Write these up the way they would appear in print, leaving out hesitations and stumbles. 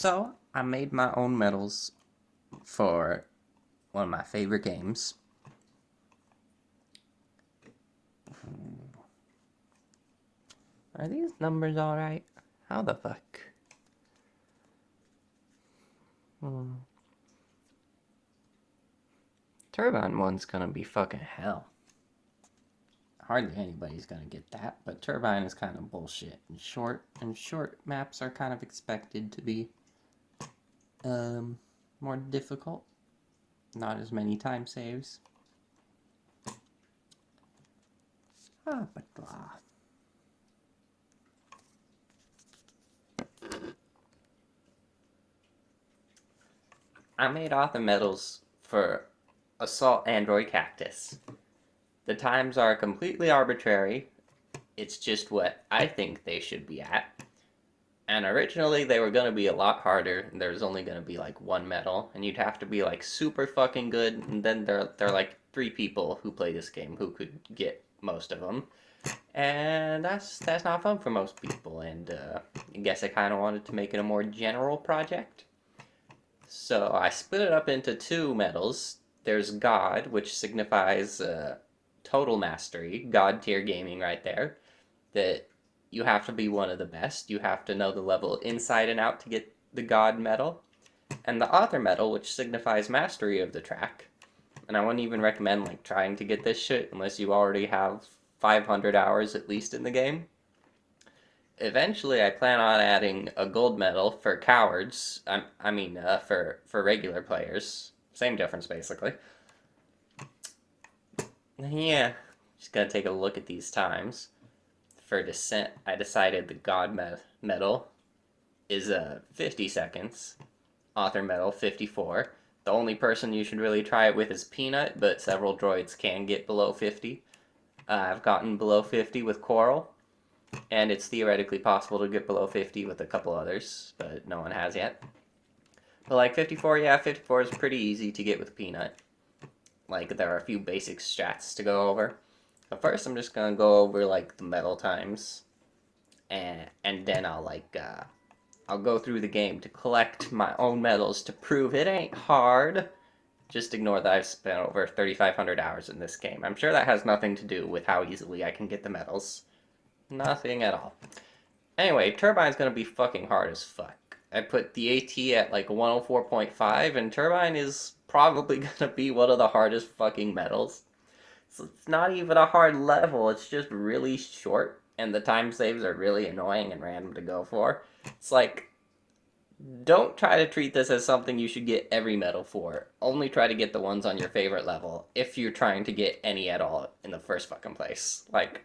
So, I made my own medals for one of my favorite games. Are these numbers alright? How the fuck? Turbine one's gonna be fucking hell. Hardly anybody's gonna get that, but Turbine is kind of bullshit. And short maps are kind of expected to be more difficult. Not as many time saves. But blah. I made author medals for Assault Android Cactus. The times are completely arbitrary. It's just what I think they should be at. And originally they were going to be a lot harder. There's only going to be like one medal, and you'd have to be like super fucking good. And then there are like 3 people who play this game who could get most of them, and that's not fun for most people. And I guess I kind of wanted to make it a more general project, so I split it up into 2 medals. There's God, which signifies total mastery, God tier gaming right there. That you have to be one of the best. You have to know the level inside and out to get the God medal. And the author medal, which signifies mastery of the track. And I wouldn't even recommend like trying to get this shit unless you already have 500 hours at least in the game. Eventually, I plan on adding a gold medal for cowards. For regular players. Same difference, basically. Yeah, just gotta take a look at these times. For Descent, I decided the God medal is 50 seconds. Author medal, 54. The only person you should really try it with is Peanut, but several droids can get below 50. I've gotten below 50 with Coral, and it's theoretically possible to get below 50 with a couple others, but no one has yet. But like 54, yeah, 54 is pretty easy to get with Peanut. Like, there are a few basic strats to go over. But first, I'm just gonna go over like the medal times, and then I'll go through the game to collect my own medals to prove it ain't hard. Just ignore that I've spent over 3,500 hours in this game. I'm sure that has nothing to do with how easily I can get the medals. Nothing at all. Anyway, Turbine's gonna be fucking hard as fuck. I put the AT at like 104.5, and Turbine is probably gonna be one of the hardest fucking medals. So it's not even a hard level, it's just really short, and the time saves are really annoying and random to go for. It's like, don't try to treat this as something you should get every medal for. Only try to get the ones on your favorite level, if you're trying to get any at all in the first fucking place. Like,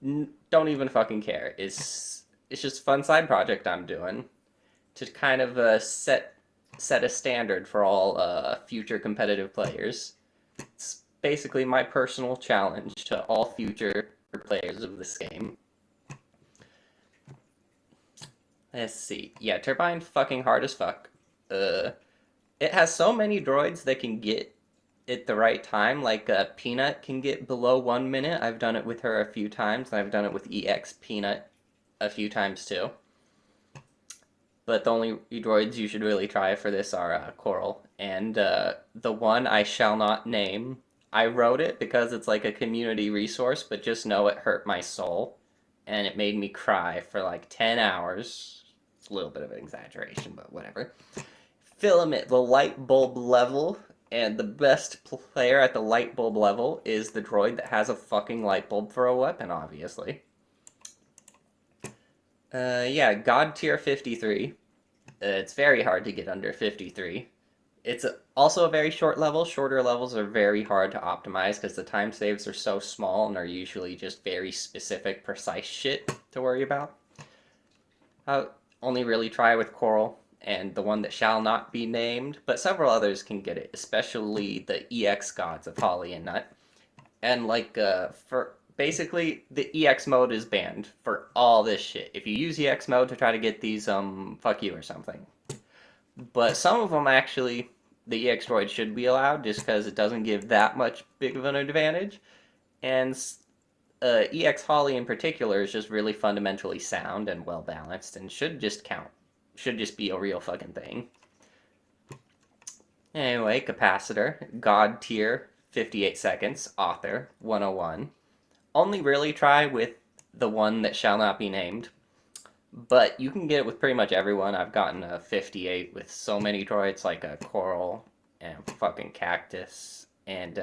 don't even fucking care. It's just a fun side project I'm doing to kind of set a standard for all future competitive players. It's basically my personal challenge to all future players of this game. Let's see. Yeah, Turbine fucking hard as fuck. It has so many droids that can get at the right time. Like Peanut can get below 1 minute. I've done it with her a few times, and I've done it with EX Peanut a few times too. But the only droids you should really try for this are Coral. And the one I shall not name. I wrote it because it's like a community resource, but just know it hurt my soul. And it made me cry for like 10 hours. It's a little bit of an exaggeration, but whatever. Filament, the light bulb level. And the best player at the light bulb level is the droid that has a fucking light bulb for a weapon, obviously. Yeah, God tier 53. It's very hard to get under 53. It's also a very short level. Shorter levels are very hard to optimize because the time saves are so small and are usually just very specific, precise shit to worry about. I'll only really try with Coral and the one that shall not be named, but several others can get it, especially the EX gods of Holly and Nut. And for basically, the EX mode is banned for all this shit. If you use EX mode to try to get these, fuck you or something. But some of them actually, the EX droid should be allowed just because it doesn't give that much big of an advantage. And EX Holly in particular is just really fundamentally sound and well balanced and should just count. should just be a real fucking thing. Anyway, Cappacitor, God tier, 58 seconds, Author, 101. Only really try with the one that shall not be named, but you can get it with pretty much everyone. I've gotten a 58 with so many droids like a Coral and fucking Cactus and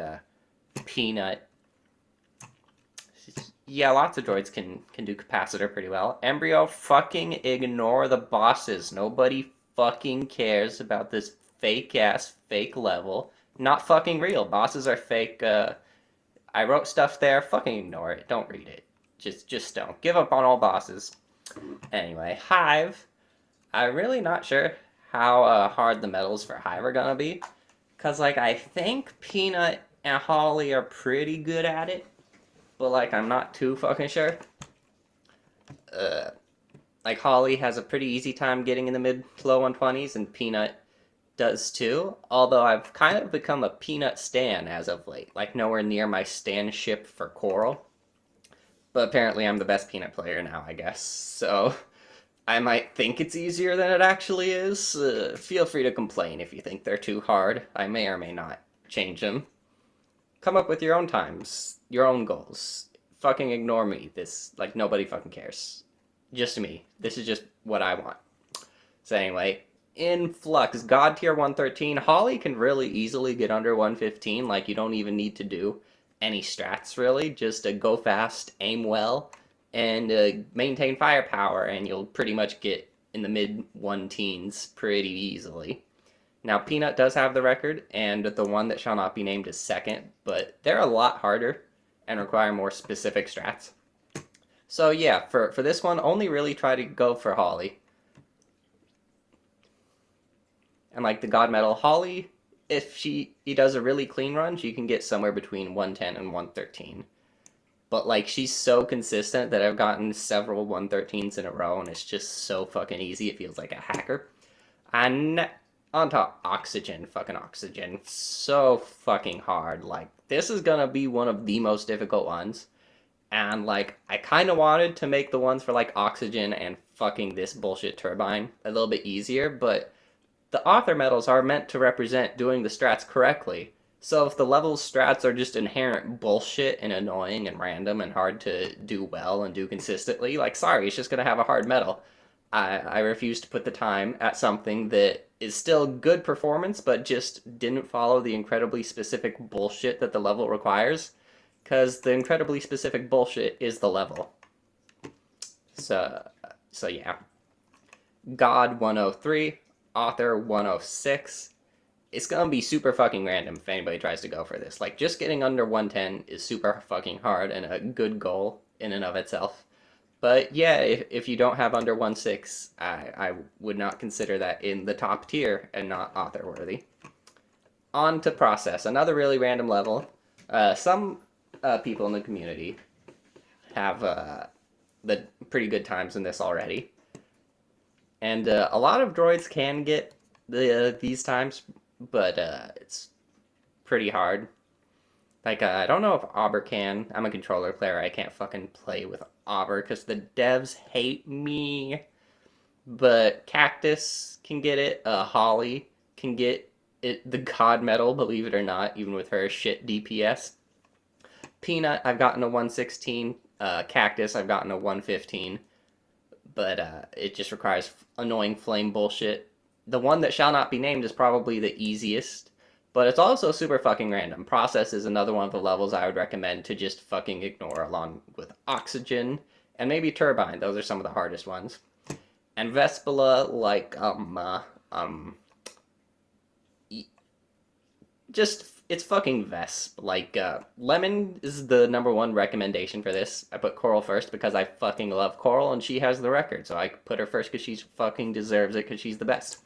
Peanut. Yeah, lots of droids can do Capacitor pretty well. Embryo, fucking ignore the bosses. Nobody fucking cares about this fake ass fake level. Not fucking real. Bosses are fake. I wrote stuff there. Fucking ignore it. Don't read it. Just don't. Give up on all bosses. Anyway, Hive. I'm really not sure how hard the medals for Hive are gonna be, cause like I think Peanut and Holly are pretty good at it, but like I'm not too fucking sure. Uh, like Holly has a pretty easy time getting in the mid to low 120s, and Peanut does too. Although I've kind of become a Peanut stan as of late, like nowhere near my stanship for Coral. But apparently I'm the best Peanut player now, I guess. So I might think it's easier than it actually is. Feel free to complain if you think they're too hard. I may or may not change them. Come up with your own times, your own goals. Fucking ignore me. This, like, nobody fucking cares. Just me. This is just what I want. So anyway, Influx, God tier 113. Holly can really easily get under 115. Like, you don't even need to do any strats, really. Just go fast, aim well, and maintain firepower, and you'll pretty much get in the mid 1-teens pretty easily. Now, Peanut does have the record, and the one that shall not be named is second, but they're a lot harder and require more specific strats. So yeah, for this one, only really try to go for Holly. And like the God Medal, Holly, if he does a really clean run, she can get somewhere between 110 and 113. But like she's so consistent that I've gotten several 113s in a row, and it's just so fucking easy. It feels like a hacker. And on top, Oxygen, fucking Oxygen, so fucking hard. Like this is gonna be one of the most difficult ones. And like I kind of wanted to make the ones for like Oxygen and fucking this bullshit Turbine a little bit easier, but the author medals are meant to represent doing the strats correctly. So if the level's strats are just inherent bullshit and annoying and random and hard to do well and do consistently, like sorry, it's just gonna have a hard medal. I refuse to put the time at something that is still good performance, but just didn't follow the incredibly specific bullshit that the level requires. Because the incredibly specific bullshit is the level. So yeah. God 103, Author 106. It's gonna be super fucking random if anybody tries to go for this. Like, just getting under 110 is super fucking hard and a good goal in and of itself. But yeah, if you don't have under 1.6, I would not consider that in the top tier and not author worthy. On to process, another really random level. Some people in the community have the pretty good times in this already, and a lot of droids can get these times, but it's pretty hard. Like, I don't know if Auber can. I'm a controller player. I can't fucking play with Auber because the devs hate me. But Cactus can get it. Holly can get it. The God Medal, believe it or not, even with her shit DPS. Peanut, I've gotten a 116. Cactus, I've gotten a 115. But it just requires annoying flame bullshit. The one that shall not be named is probably the easiest, but it's also super fucking random. Process is another one of the levels I would recommend to just fucking ignore, along with Oxygen and maybe Turbine. Those are some of the hardest ones. And Vespula, like, just, it's fucking Vesp. Like, Lemon is the number one recommendation for this. I put Coral first because I fucking love Coral and she has the record, so I put her first because she fucking deserves it because she's the best.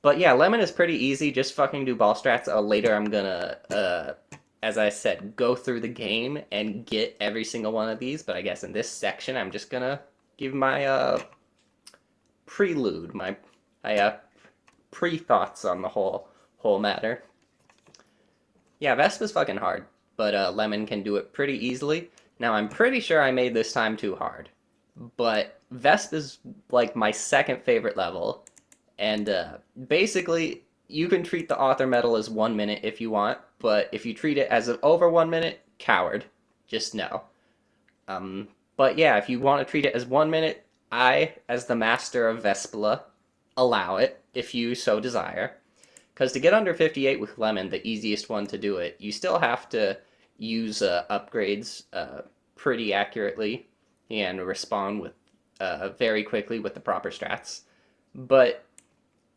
But yeah, Lemon is pretty easy. Just fucking do ball strats. Later I'm gonna, as I said, go through the game and get every single one of these. But I guess in this section, I'm just gonna give my prelude, my pre-thoughts on the whole matter. Yeah, Vespa's fucking hard, but Lemon can do it pretty easily. Now I'm pretty sure I made this time too hard. But Vesp is like my second favorite level, and basically you can treat the author medal as 1 minute if you want, but if you treat it as over 1 minute, coward. Just no. But yeah, if you want to treat it as 1 minute, I, as the master of Vespula, allow it if you so desire. Because to get under 58 with Lemon, the easiest one to do it, you still have to use upgrades pretty accurately and respond with very quickly with the proper strats. But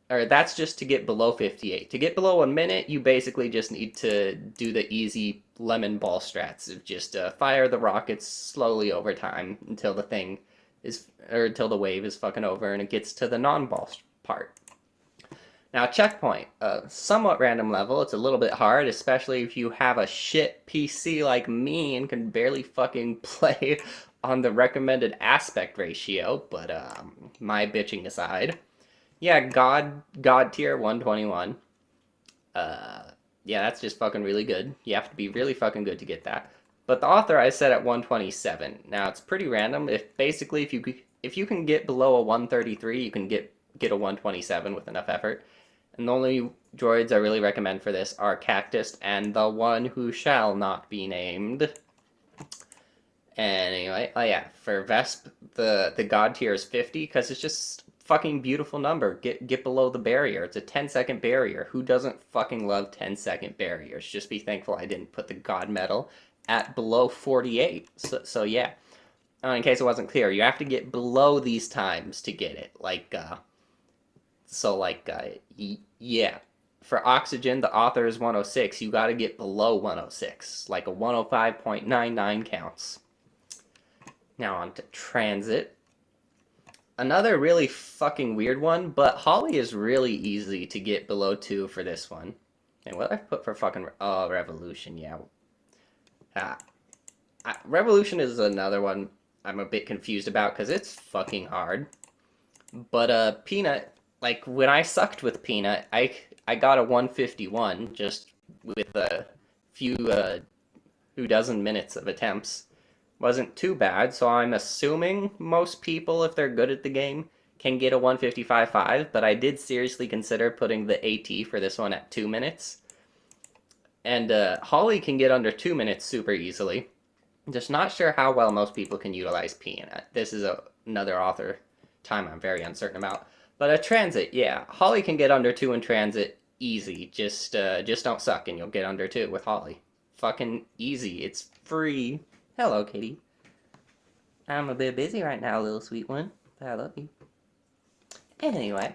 or that's just to get below 58. To get below 1 minute, you basically just need to do the easy lemon ball strats of just fire the rockets slowly over time until the thing is, or until the wave is fucking over and it gets to the non-ball part. Now, checkpoint, somewhat random level. It's a little bit hard, especially if you have a shit PC like me and can barely fucking play on the recommended aspect ratio. But my bitching aside, yeah, God tier 121. Yeah, that's just fucking really good. You have to be really fucking good to get that. But the author I set at 127. Now it's pretty random. If you can get below a 133, you can get a 127 with enough effort. And the only droids I really recommend for this are Cactus and the one who shall not be named. Anyway, oh yeah, for Vesp, the God tier is 50 because it's just fucking beautiful number. Get below the barrier. It's a 10-second barrier. Who doesn't fucking love 10-second barriers? Just be thankful I didn't put the God medal at below 48. So yeah. In case it wasn't clear, you have to get below these times to get it. Yeah. For oxygen, the author is 106. You got to get below 106, like a 105.99 counts. Now on to transit. Another really fucking weird one, but Holly is really easy to get below 2 for this one. And what I put for fucking Revolution, yeah. Revolution is another one I'm a bit confused about because it's fucking hard. But Peanut, like when I sucked with Peanut, I got a 151 just with a few dozen minutes of attempts. Wasn't too bad, so I'm assuming most people, if they're good at the game, can get a 155.5, but I did seriously consider putting the AT for this one at 2 minutes. And Holly can get under 2 minutes super easily. Just not sure how well most people can utilize Peanut. This is another author time I'm very uncertain about. But a transit, yeah. Holly can get under 2 in transit easy. Just don't suck and you'll get under 2 with Holly. Fucking easy. It's free. Hello, Kitty. I'm a bit busy right now, little sweet one. But I love you. Anyway.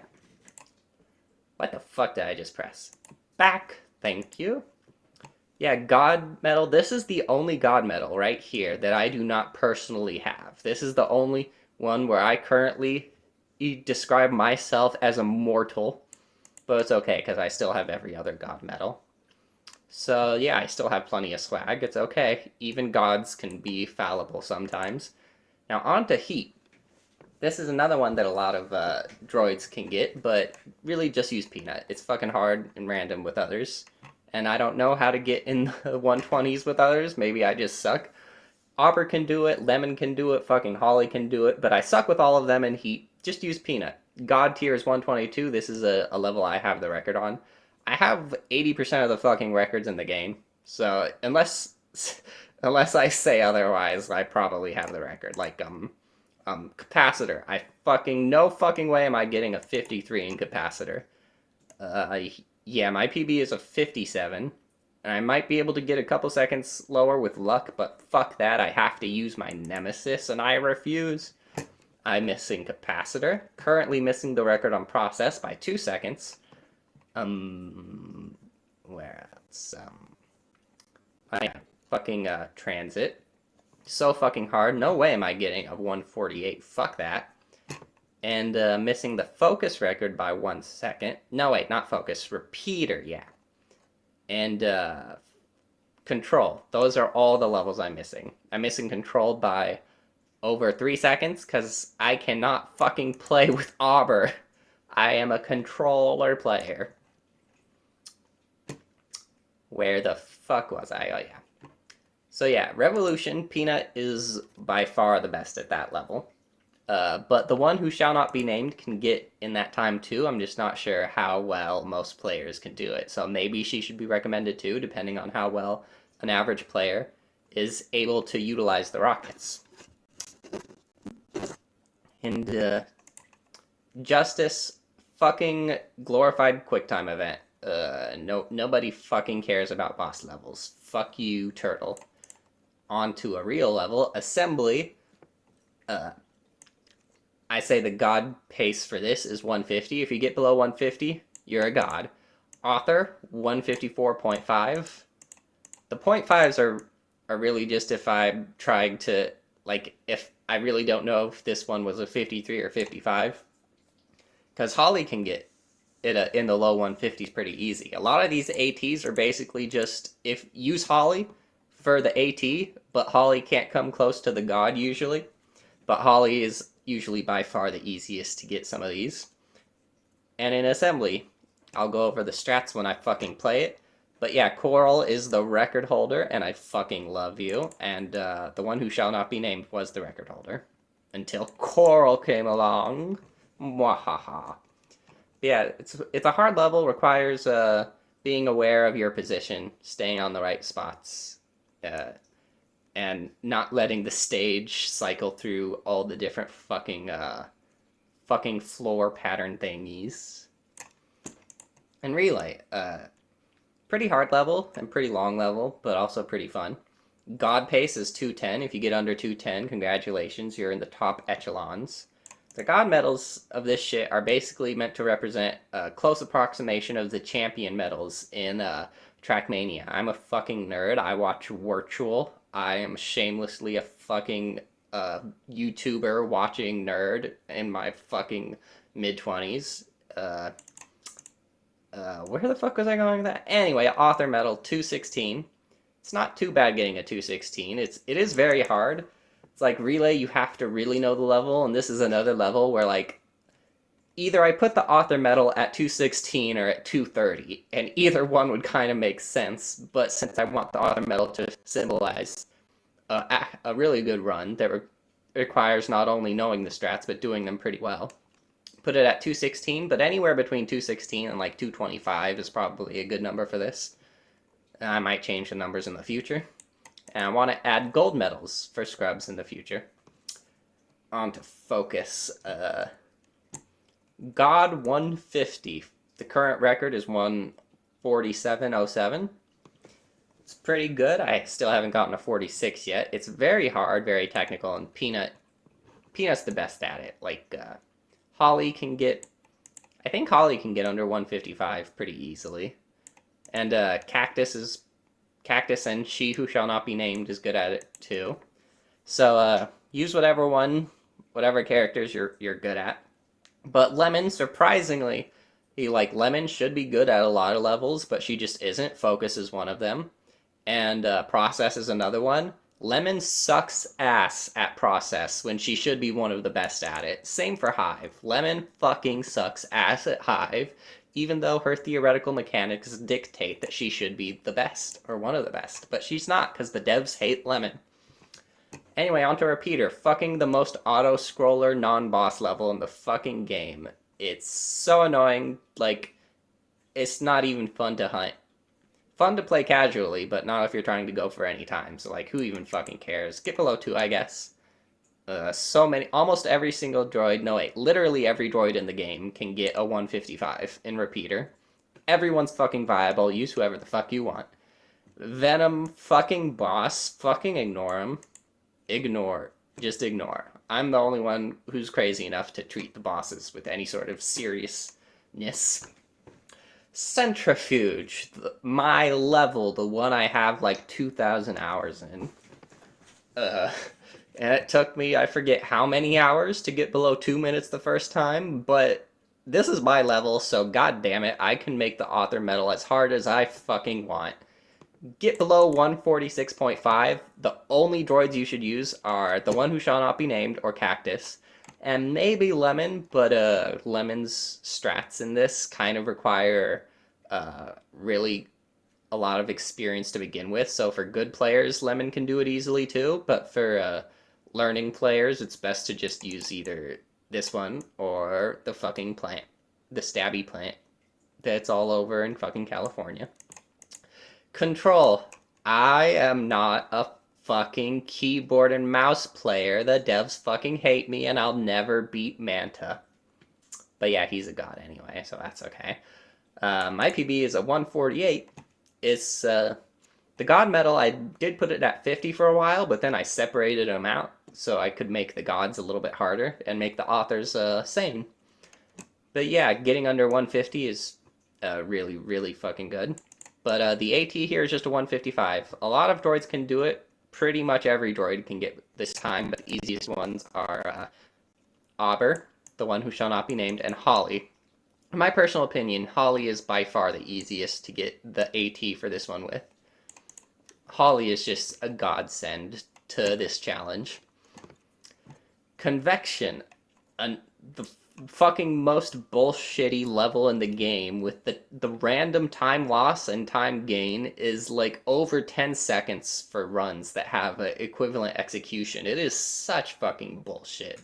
What the fuck did I just press? Back. Thank you. Yeah, God medal. This is the only God medal right here that I do not personally have. This is the only one where I currently describe myself as a mortal. But it's okay, because I still have every other God medal. So yeah, I still have plenty of swag. It's okay. Even gods can be fallible sometimes. Now on to heat. This is another one that a lot of droids can get, but really just use Peanut. It's fucking hard and random with others. And I don't know how to get in the 120s with others. Maybe I just suck. Auber can do it, Lemon can do it, fucking Holly can do it, but I suck with all of them in heat. Just use Peanut. God tier is 122. This is a level I have the record on. I have 80% of the fucking records in the game. So unless I say otherwise, I probably have the record. Like Cappacitor. I fucking no fucking way am I getting a 53 in Cappacitor. Yeah, my PB is a 57. And I might be able to get a couple seconds lower with luck, but fuck that. I have to use my Nemesis, and I refuse. I'm missing Cappacitor. Currently missing the record on process by 2 seconds. Where else? Yeah, fucking transit. So fucking hard. No way am I getting a 148. Fuck that. And missing the focus record by 1 second. No, wait, not focus. Repeater, yeah. And control. Those are all the levels I'm missing. I'm missing control by over 3 seconds because I cannot fucking play with Auber. I am a controller player. Where the fuck was I? Oh, yeah. So, yeah, Revolution, Peanut is by far the best at that level. But the one who shall not be named can get in that time too. I'm just not sure how well most players can do it. So maybe she should be recommended too, depending on how well an average player is able to utilize the rockets. And Justice, fucking glorified QuickTime event. Nobody fucking cares about boss levels. Fuck you, Turtle. On to a real level, Assembly. I say the god pace for this is 150. If you get below 150, you're a god. Author, 154.5. The 0.5s are really just if I'm trying to, like, if I really don't know if this one was a 53 or 55. Because Holly can get it in the low 150s pretty easy. A lot of these ATs are basically just, if use Holly for the AT, but Holly can't come close to the god usually. But Holly is usually by far the easiest to get some of these. And in Assembly, I'll go over the strats when I fucking play it. But yeah, Coral is the record holder, and I fucking love you. And the one who shall not be named was the record holder. Until Coral came along. Mwahaha. Yeah, it's a hard level, requires being aware of your position, staying on the right spots, and not letting the stage cycle through all the different fucking floor pattern thingies. And Relay, pretty hard level and pretty long level, but also pretty fun. God pace is 210. If you get under 210, congratulations, you're in the top echelons. The god medals of this shit are basically meant to represent a close approximation of the champion medals in Trackmania. I'm a fucking nerd. I watch Virtual. I am shamelessly a fucking YouTuber watching nerd in my fucking mid-20s. Where the fuck was I going with that? Anyway, author medal 216. It's not too bad getting a 216. It is very hard. It's like Relay, you have to really know the level, and this is another level where, like, either I put the author medal at 216 or at 230, and either one would kind of make sense, but since I want the author medal to symbolize a really good run that requires not only knowing the strats, but doing them pretty well, put it at 216, but anywhere between 216 and, like, 225 is probably a good number for this. And I might change the numbers in the future. And I want to add gold medals for scrubs in the future. On to focus. God 150. The current record is 147.07. It's pretty good. I still haven't gotten a 46 yet. It's very hard, very technical, and Peanut's the best at it. Like, Holly can get... I think Holly can get under 155 pretty easily. And Cactus and She Who Shall Not Be Named is good at it too. So use whatever characters you're good at. But Lemon, surprisingly, Lemon should be good at a lot of levels, but she just isn't. Focus is one of them, and Process is another one. Lemon sucks ass at Process when she should be one of the best at it. Same for Hive. Lemon fucking sucks ass at Hive, even though her theoretical mechanics dictate that she should be the best, or one of the best. But she's not, because the devs hate Lemon. Anyway, on to Repeater. Fucking the most auto-scroller non-boss level in the fucking game. It's so annoying, like, it's not even fun to hunt. Fun to play casually, but not if you're trying to go for any time. So, like, who even fucking cares? Get below 2, I guess. Almost every single droid, no wait, literally every droid in the game can get a 155 in Repeater. Everyone's fucking viable, use whoever the fuck you want. Venom, fucking boss, fucking ignore him. Just ignore. I'm the only one who's crazy enough to treat the bosses with any sort of seriousness. Centrifuge, my level, the one I have like 2,000 hours in. And it took me, I forget how many hours to get below 2 minutes the first time, but this is my level, so god damn it, I can make the author medal as hard as I fucking want. Get below 146.5, the only droids you should use are the one who shall not be named, or Cactus, and maybe Lemon, but Lemon's strats in this kind of require really a lot of experience to begin with, so for good players, Lemon can do it easily too, but for learning players, it's best to just use either this one or the fucking plant, the stabby plant that's all over in fucking California. Control. I am not a fucking keyboard and mouse player. The devs fucking hate me and I'll never beat Manta. But yeah, he's a god anyway, so that's okay. My PB is a 148. It's the god medal. I did put it at 50 for a while, but then I separated them out so I could make the gods a little bit harder and make the authors sane. But yeah, getting under 150 is really, really fucking good. But the AT here is just a 155. A lot of droids can do it. Pretty much every droid can get this time, but the easiest ones are Auber, the one who shall not be named, and Holly. In my personal opinion, Holly is by far the easiest to get the AT for this one with. Holly is just a godsend to this challenge. Convection, the fucking most bullshitty level in the game with the random time loss and time gain is like over 10 seconds for runs that have an equivalent execution. It is such fucking bullshit.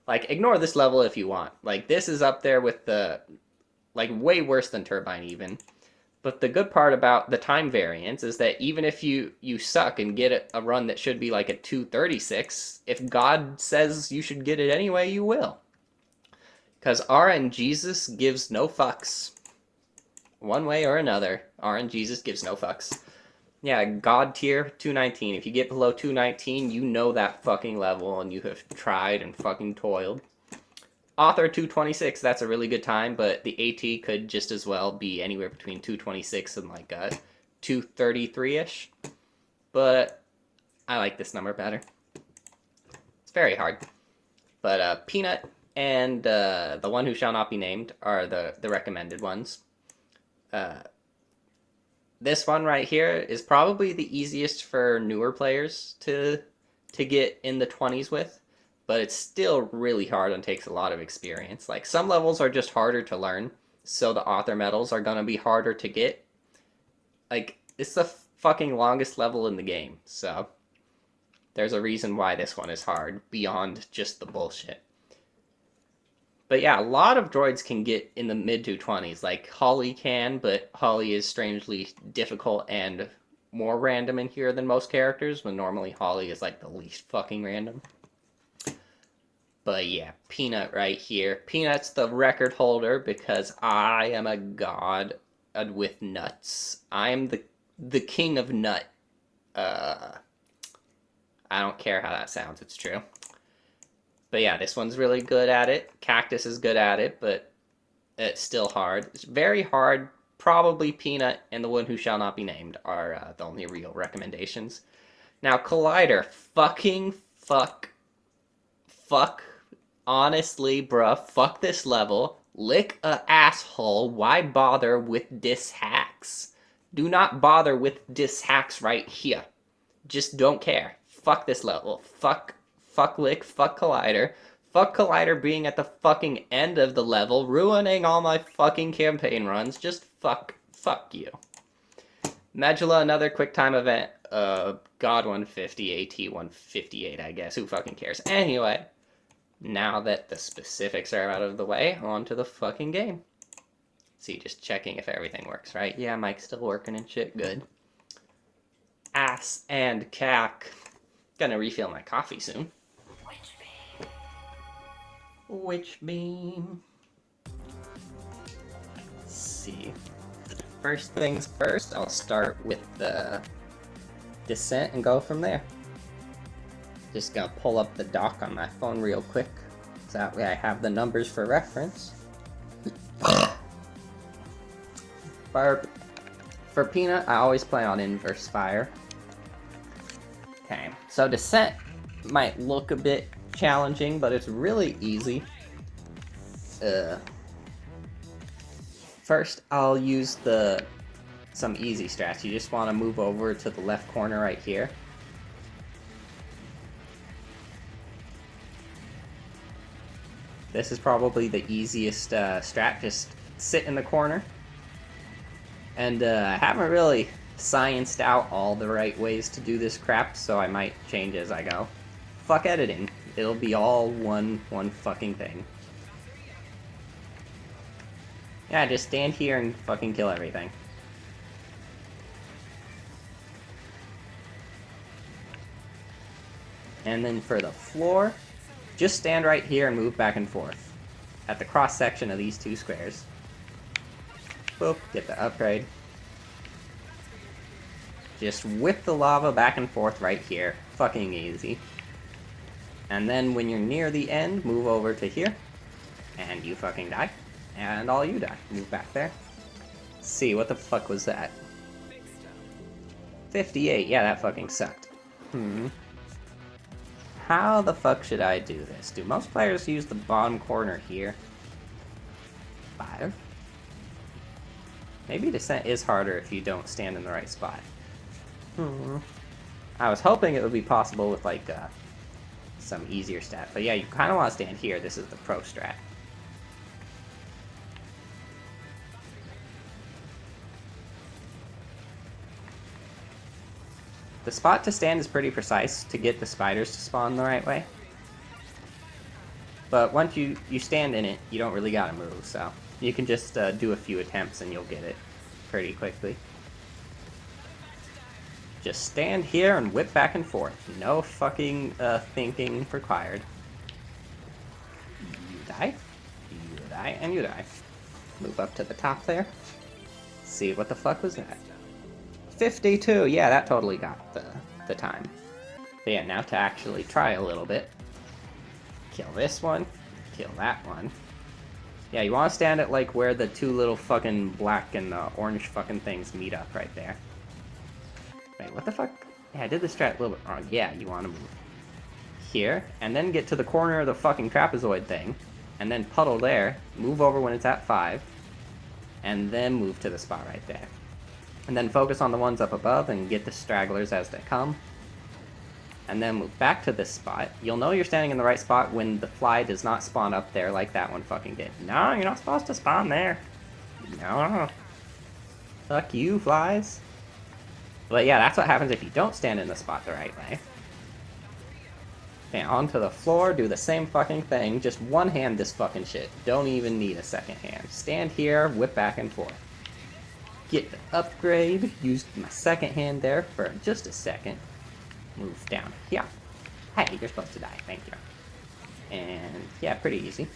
Like, ignore this level if you want. Like, this is up there with the, like, way worse than Turbine even. But the good part about the time variance is that even if you suck and get a run that should be like a 236, if God says you should get it anyway, you will. Because RNGesus gives no fucks. One way or another, RNGesus gives no fucks. Yeah, God tier, 219. If you get below 219, you know that fucking level and you have tried and fucking toiled. Author 226, that's a really good time, but the AT could just as well be anywhere between 226 and like 233-ish. But I like this number better. It's very hard. But Peanut and the one who shall not be named are the recommended ones. This one right here is probably the easiest for newer players to get in the 20s with. But it's still really hard and takes a lot of experience. Like, some levels are just harder to learn, so the author medals are gonna be harder to get. Like, it's the fucking longest level in the game, so there's a reason why this one is hard, beyond just the bullshit. But yeah, a lot of droids can get in the mid-220s, like Holly can, but Holly is strangely difficult and more random in here than most characters, when normally Holly is like the least fucking random. But yeah, Peanut right here. Peanut's the record holder because I am a god with nuts. I am the king of nut. I don't care how that sounds, it's true. But yeah, this one's really good at it. Cactus is good at it, but it's still hard. It's very hard. Probably Peanut and the one who shall not be named are the only real recommendations. Now, Collider. Fuck. Honestly, bruh, fuck this level. Lick a asshole. Why bother with diss hacks? Do not bother with diss hacks right here. Just don't care. Fuck this level. Fuck Lick. Fuck Collider. Fuck Collider being at the fucking end of the level, ruining all my fucking campaign runs. Just fuck you. Medulla, another quick time event. God 150, AT 158, I guess. Who fucking cares? Anyway. Now that the specifics are out of the way, on to the fucking game. See, just checking if everything works, right? Yeah, mic's still working and shit, good. Ass and cack. Gonna refill my coffee soon. Witch beam. Let's see. First things first, I'll start with the descent and go from there. Just gonna pull up the doc on my phone real quick, so that way I have the numbers for reference. For Peanut, I always play on inverse fire. Okay, so descent might look a bit challenging, but it's really easy. First, I'll use some easy strats. You just want to move over to the left corner right here. This is probably the easiest strat. Just sit in the corner. And I haven't really scienced out all the right ways to do this crap, so I might change as I go. fuck editing. It'll be all one fucking thing. Yeah, just stand here and fucking kill everything. And then for the floor, just stand right here and move back and forth at the cross section of these two squares. Boop, get the upgrade. Just whip the lava back and forth right here. Fucking easy. And then when you're near the end, move over to here. And you fucking die. And all you die. Move back there. Let's see, what the fuck was that? 58, yeah, that fucking sucked. How the fuck should I do this? Do most players use the bottom corner here? 5? Maybe descent is harder if you don't stand in the right spot. I was hoping it would be possible with like some easier stat, but yeah, you kind of want to stand here. This is the pro strat. The spot to stand is pretty precise to get the spiders to spawn the right way. But once you stand in it, you don't really gotta move, so you can just do a few attempts and you'll get it pretty quickly. Just stand here and whip back and forth. No fucking thinking required. You die, and you die. Move up to the top there. See, what the fuck was that? 52! Yeah, that totally got the time. But yeah, now to actually try a little bit. Kill this one. Kill that one. Yeah, you want to stand at like where the two little fucking black and orange fucking things meet up right there. Wait, what the fuck? Yeah, I did the strat a little bit wrong. Yeah, you want to move here, and then get to the corner of the fucking trapezoid thing, and then puddle there, move over when it's at 5, and then move to the spot right there. And then focus on the ones up above and get the stragglers as they come. And then move back to this spot. You'll know you're standing in the right spot when the fly does not spawn up there like that one fucking did. No, you're not supposed to spawn there. No. Fuck you, flies. But yeah, that's what happens if you don't stand in the spot the right way. Okay, onto the floor, do the same fucking thing. Just one hand this fucking shit. Don't even need a second hand. Stand here, whip back and forth. Get the upgrade. Use my second hand there for just a second. Move down here. Hey, you're supposed to die. Thank you. And yeah, pretty easy.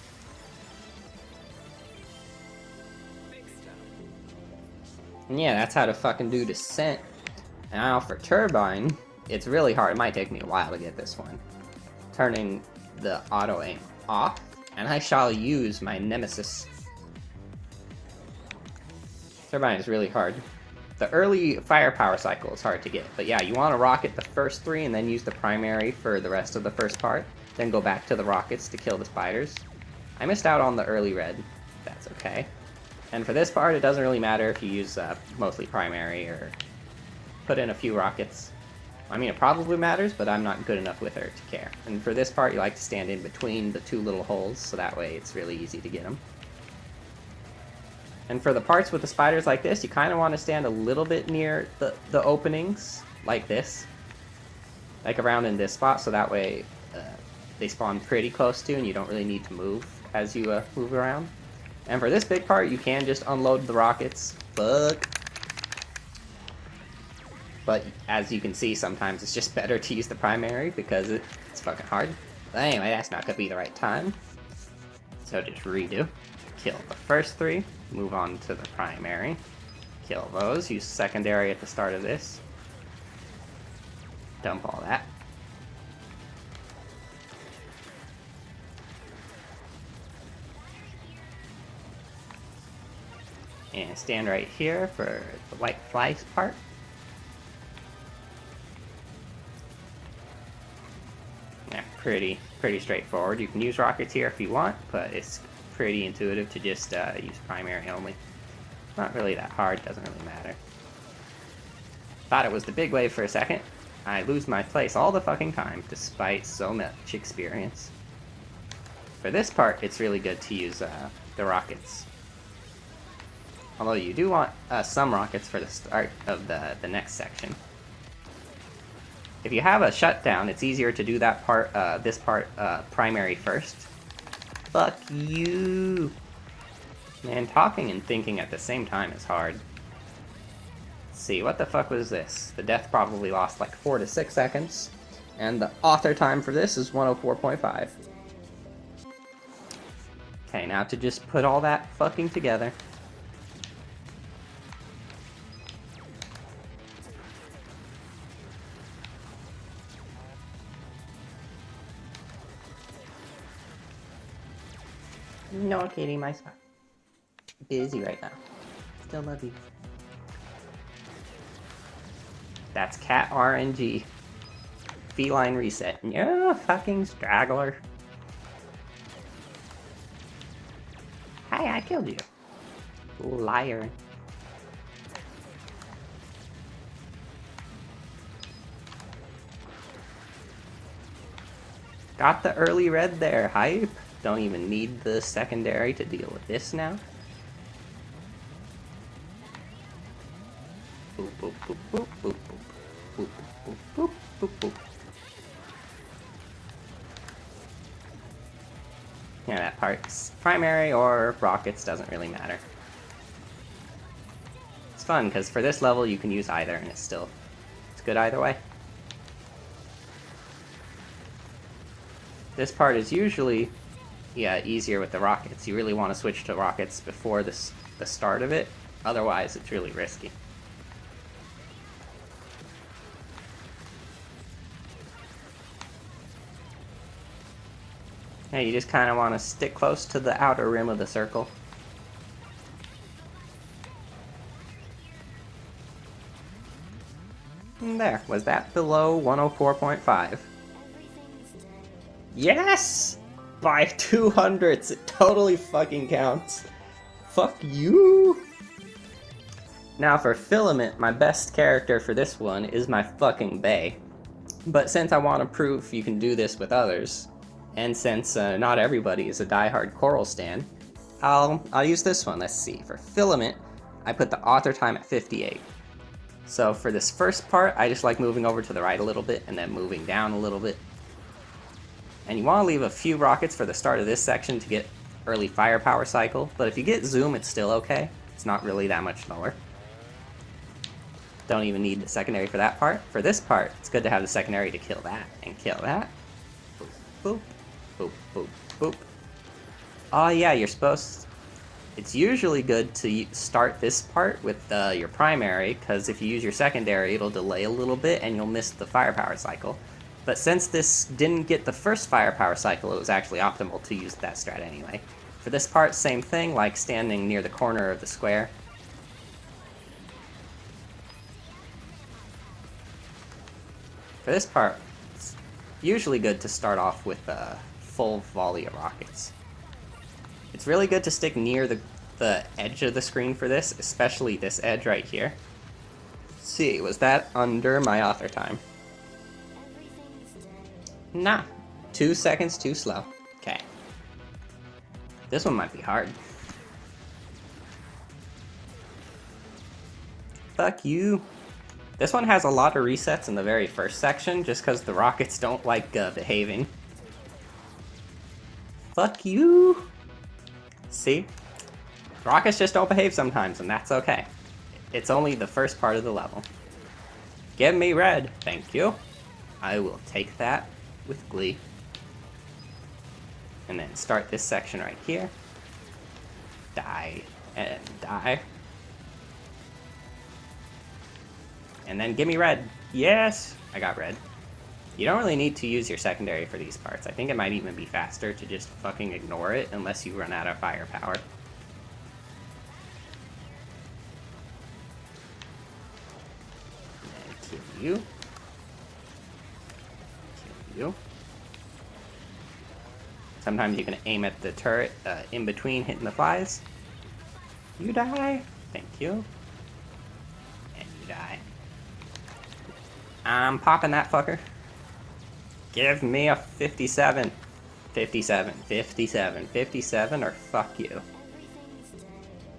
And yeah, that's how to fucking do descent. Now for Turbine, it's really hard. It might take me a while to get this one. Turning the auto aim off, and I shall use my nemesis. Turbine is really hard. The early firepower cycle is hard to get, but yeah, you want to rocket the first 3 and then use the primary for the rest of the first part, then go back to the rockets to kill the spiders. I missed out on the early red. That's okay. And for this part, it doesn't really matter if you use mostly primary or put in a few rockets. I mean, it probably matters, but I'm not good enough with her to care. And for this part, you like to stand in between the 2 little holes, so that way it's really easy to get them. And for the parts with the spiders like this, you kind of want to stand a little bit near the openings, like this. Like around in this spot, so that way they spawn pretty close to, and you don't really need to move as you move around. And for this big part, you can just unload the rockets. Fuck. But as you can see, sometimes it's just better to use the primary because it's fucking hard. But anyway, that's not going to be the right time. So just redo. Kill the first 3, move on to the primary. Kill those, use secondary at the start of this. Dump all that. And stand right here for the white flies part. Yeah, pretty straightforward. You can use rockets here if you want, but it's pretty intuitive to just use primary only. Not really that hard, doesn't really matter. Thought it was the big wave for a second. I lose my place all the fucking time, despite so much experience. For this part, it's really good to use the rockets. Although you do want some rockets for the start of the next section. If you have a shutdown, it's easier to do that part, this part, primary first. Fuck you! Man, talking and thinking at the same time is hard. Let's see, what the fuck was this? The death probably lost like 4 to 6 seconds. And the author time for this is 104.5. Okay, now to just put all that fucking together. No, Katie, my spot. Busy right now. Still love you. That's cat RNG. Feline reset. Yeah, fucking straggler. Hi, I killed you. Liar. Got the early red there, Hive. Don't even need the secondary to deal with this now. Boop, boop, boop, boop, boop, boop, boop, boop, boop, boop, boop. Yeah, that part's primary or rockets, doesn't really matter. It's fun, because for this level you can use either, and it's good either way. This part is usually, easier with the rockets. You really want to switch to rockets before the start of it, otherwise it's really risky. Yeah, you just kind of want to stick close to the outer rim of the circle. And there, was that below 104.5? Yes! By 200s, it totally fucking counts. Fuck you! Now for Filament, my best character for this one is my fucking Bae. But since I want to prove you can do this with others, and since not everybody is a diehard Coral stan, I'll use this one. Let's see. For Filament, I put the author time at 58. So for this first part, I just like moving over to the right a little bit and then moving down a little bit. And you want to leave a few rockets for the start of this section to get early firepower cycle, but if you get zoom, it's still okay. It's not really that much lower. Don't even need the secondary for that part. For this part, it's good to have the secondary to kill that and kill that. Boop, boop. Boop, boop, boop. Oh yeah, you're supposed... It's usually good to start this part with your primary, because if you use your secondary, it'll delay a little bit and you'll miss the firepower cycle. But since this didn't get the first firepower cycle, it was actually optimal to use that strat anyway. For this part, same thing, like standing near the corner of the square. For this part, it's usually good to start off with a full volley of rockets. It's really good to stick near the edge of the screen for this, especially this edge right here. Let's see, was that under my author time? Nah, 2 seconds too slow. Okay. This one might be hard. Fuck you. This one has a lot of resets in the very first section, just because the rockets don't like behaving. Fuck you! See? Rockets just don't behave sometimes, and that's okay. It's only the first part of the level. Give me red, thank you. I will take that with glee. And then start this section right here. Die, and die. And then give me red. Yes! I got red. You don't really need to use your secondary for these parts. I think it might even be faster to just fucking ignore it unless you run out of firepower. And kill you. Kill you. Sometimes you can aim at the turret in between hitting the flies. You die. Thank you. And you die. I'm popping that fucker. Give me a 57. 57, 57, 57, or fuck you.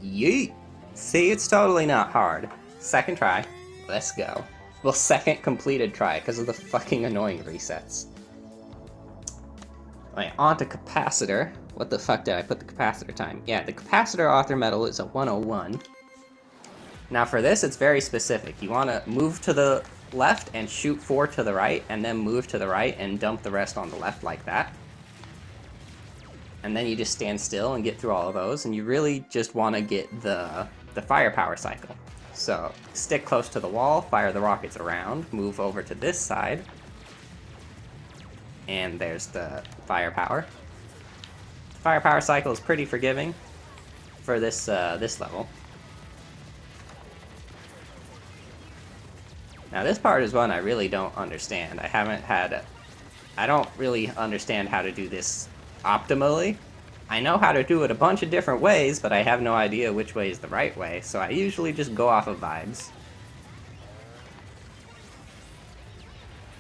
Yeet! See, it's totally not hard. Second try. Let's go. Well, second completed try because of the fucking annoying resets. Alright, on to Cappacitor. What the fuck did I put the Capacitor time? Yeah, the Capacitor author medal is a 101. Now for this, it's very specific. You want to move to the left and shoot 4 to the right, and then move to the right and dump the rest on the left like that. And then you just stand still and get through all of those, and you really just want to get the firepower cycle. So stick close to the wall, fire the rockets around, move over to this side, and there's the firepower. The firepower cycle is pretty forgiving for this level. Now this part is one I really don't understand. I don't really understand how to do this optimally. I know how to do it a bunch of different ways, but I have no idea which way is the right way, so I usually just go off of vibes.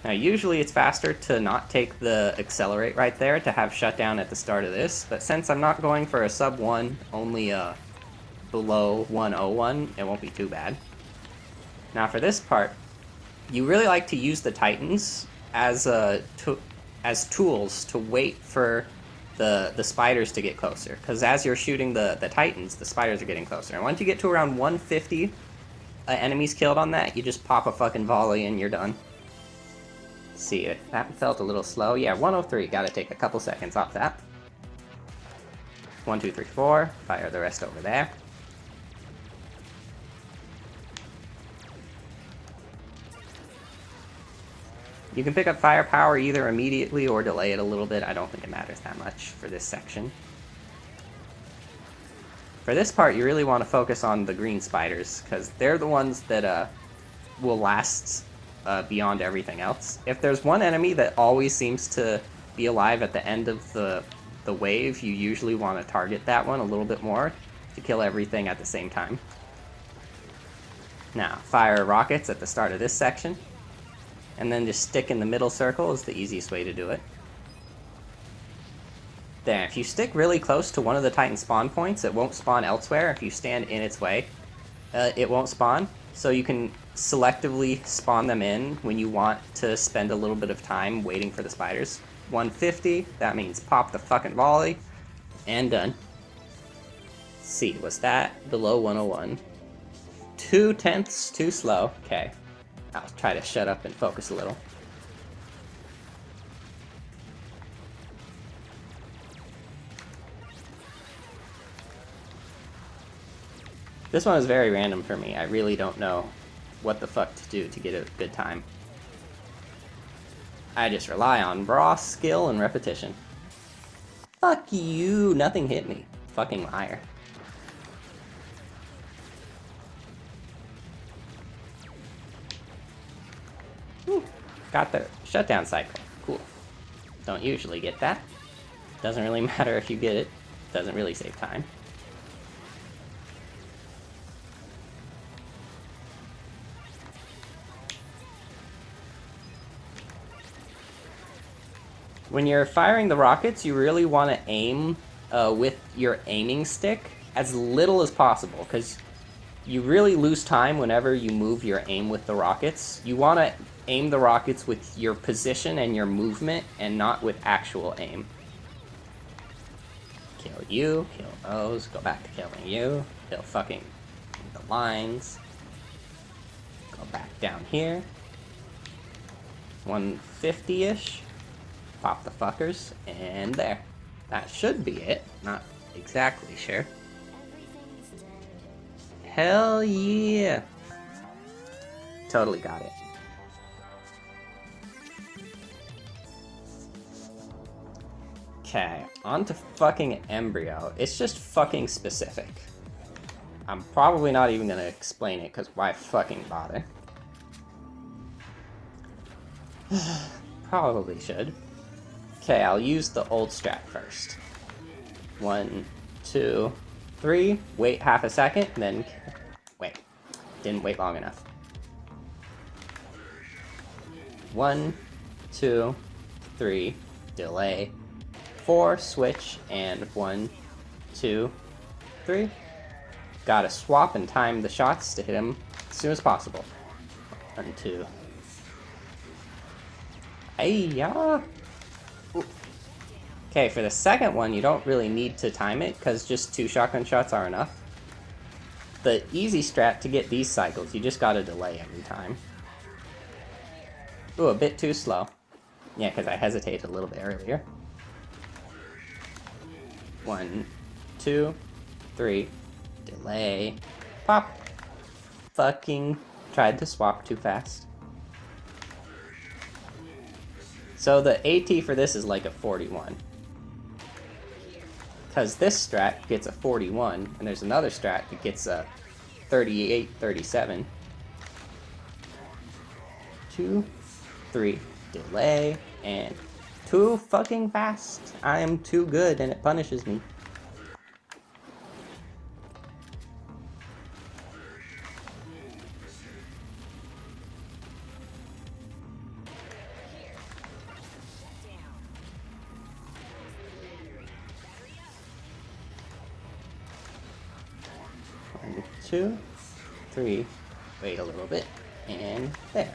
Now usually it's faster to not take the accelerate right there to have shutdown at the start of this, but since I'm not going for a sub 1, only below 101, it won't be too bad. Now for this part, you really like to use the Titans as tools to wait for the spiders to get closer, because as you're shooting the Titans, the spiders are getting closer. And once you get to around 150 enemies killed on that, you just pop a fucking volley and you're done. Let's see, that felt a little slow. Yeah, 103, gotta take a couple seconds off that. 1, 2, 3, 4, fire the rest over there. You can pick up firepower either immediately or delay it a little bit. I don't think it matters that much for this section. For this part, you really want to focus on the green spiders, because they're the ones that will last beyond everything else. If there's one enemy that always seems to be alive at the end of the wave, you usually want to target that one a little bit more to kill everything at the same time. Now, fire rockets at the start of this section. And then just stick in the middle circle is the easiest way to do it. There, if you stick really close to one of the Titan spawn points, it won't spawn elsewhere. If you stand in its way, it won't spawn. So you can selectively spawn them in when you want to spend a little bit of time waiting for the spiders. 150, that means pop the fucking volley, and done. Let's see, was that below 101? 2/10 too slow, okay. I'll try to shut up and focus a little. This one is very random for me. I really don't know what the fuck to do to get a good time. I just rely on raw skill and repetition. Fuck you, nothing hit me. Fucking liar. Got the shutdown cycle. Cool. Don't usually get that. Doesn't really matter if you get it. Doesn't really save time. When you're firing the rockets, you really want to aim with your aiming stick as little as possible, because you really lose time whenever you move your aim with the rockets. You want to aim the rockets with your position and your movement, and not with actual aim. Kill you, kill those, go back to killing you, kill fucking the lines. Go back down here. 150-ish. Pop the fuckers, and there. That should be it. Not exactly sure. Hell yeah! Totally got it. Okay, on to fucking Embryo. It's just fucking specific. I'm probably not even gonna explain it, because why fucking bother? Probably should. Okay, I'll use the old strat first. 1, 2, 3. Wait half a second, then... Wait. Didn't wait long enough. 1, 2, 3. Delay. 4, switch, and 1, 2, 3. Gotta swap and time the shots to hit him as soon as possible. 1, 2. Hey-ya! Okay, for the second one, you don't really need to time it, because just 2 shotgun shots are enough. The easy strat to get these cycles, you just gotta delay every time. Ooh, a bit too slow. Yeah, because I hesitated a little bit earlier. 1, 2, 3. Delay. Pop. Fucking tried to swap too fast. So the AT for this is like a 41. Because this strat gets a 41, and there's another strat that gets a 38, 37. 2, 3. Delay. And too fucking fast. I am too good, and it punishes me. One, 2, 3. Wait a little bit. And there.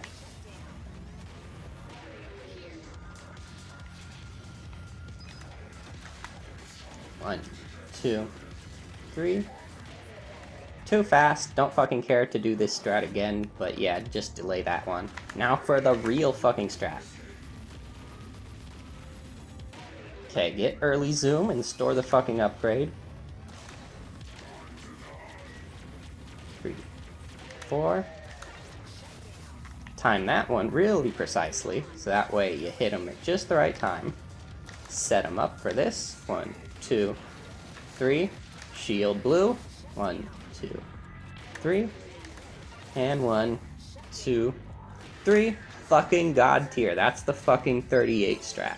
One, 2, 3. Too fast. Don't fucking care to do this strat again, but yeah, just delay that one. Now for the real fucking strat. Okay, get early zoom and store the fucking upgrade. 3, 4. Time that one really precisely, so that way you hit them at just the right time. Set them up for this. 1, 2, 3. Shield blue. 1, 2, 3. And 1, 2, 3. Fucking god tier. That's the fucking 38 strat.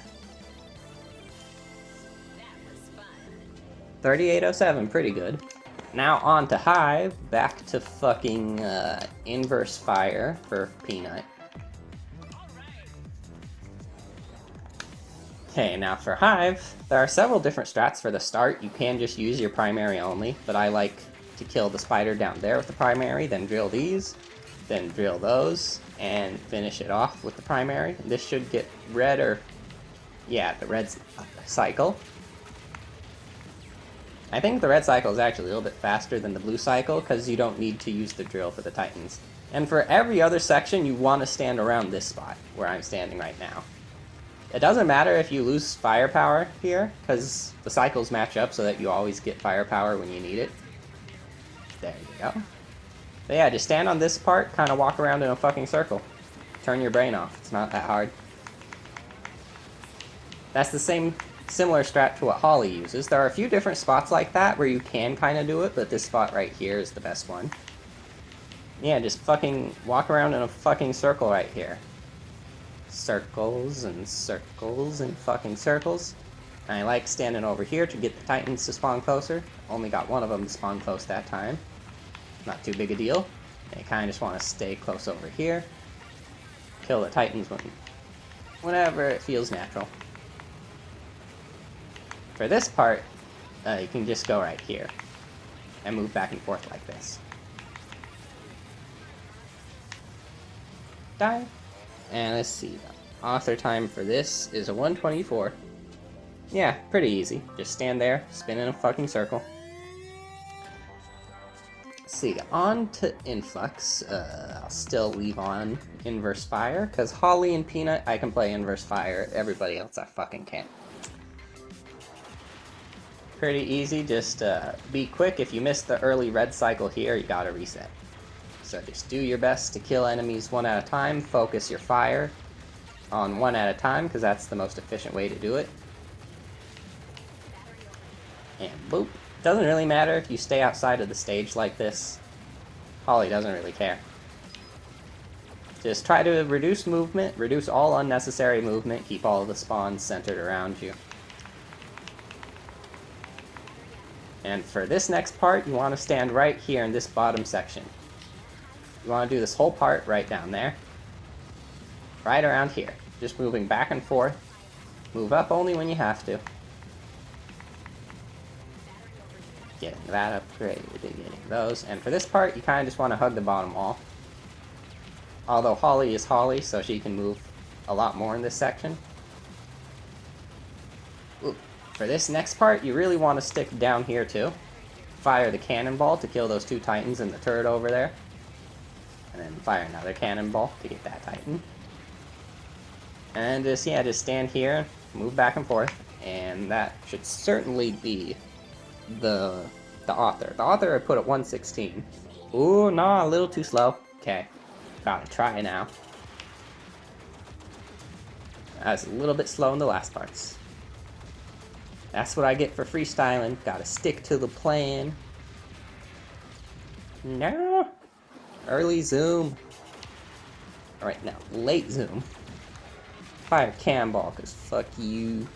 3807, pretty good. Now on to Hive, back to fucking inverse fire for Peanut. Okay, now for Hive, there are several different strats for the start. You can just use your primary only, but I like to kill the spider down there with the primary, then drill these, then drill those, and finish it off with the primary. This should get red or... yeah, the red cycle. I think the red cycle is actually a little bit faster than the blue cycle because you don't need to use the drill for the Titans. And for every other section, you want to stand around this spot, where I'm standing right now. It doesn't matter if you lose firepower here, because the cycles match up so that you always get firepower when you need it. There you go. But yeah, just stand on this part, kind of walk around in a fucking circle. Turn your brain off, it's not that hard. That's the similar strat to what Holly uses. There are a few different spots like that where you can kind of do it, but this spot right here is the best one. Yeah, just fucking walk around in a fucking circle right here. Circles and circles and fucking circles. And I like standing over here to get the Titans to spawn closer. Only got one of them to spawn close that time. Not too big a deal. You kind of just want to stay close over here. Kill the Titans whenever it feels natural. For this part, you can just go right here and move back and forth like this. Die. And let's see, the author time for this is a 124. Yeah, pretty easy. Just stand there, spin in a fucking circle. Let's see, on to Influx. I'll still leave on Inverse Fire, because Holly and Peanut, I can play Inverse Fire. Everybody else, I fucking can't. Pretty easy, just be quick. If you miss the early red cycle here, you gotta reset. So just do your best to kill enemies one at a time. Focus your fire on one at a time, because that's the most efficient way to do it. And boop. Doesn't really matter if you stay outside of the stage like this. Holly doesn't really care. Just try to reduce movement, reduce all unnecessary movement, keep all of the spawns centered around you. And for this next part, you want to stand right here in this bottom section. You want to do this whole part right down there. Right around here. Just moving back and forth. Move up only when you have to. Getting that upgrade, getting those. And for this part, you kind of just want to hug the bottom wall. Although Holly is Holly, so she can move a lot more in this section. Ooh. For this next part, you really want to stick down here too. Fire the cannonball to kill those 2 titans in the turret over there. And then fire another cannonball to get that titan. And just stand here, move back and forth, and that should certainly be the author. The author I put at 116. Ooh, no, a little too slow. Okay, gotta try now. I was a little bit slow in the last parts. That's what I get for freestyling. Gotta stick to the plan. No! Early zoom. Alright, now, late zoom. Fire cannonball, because fuck you.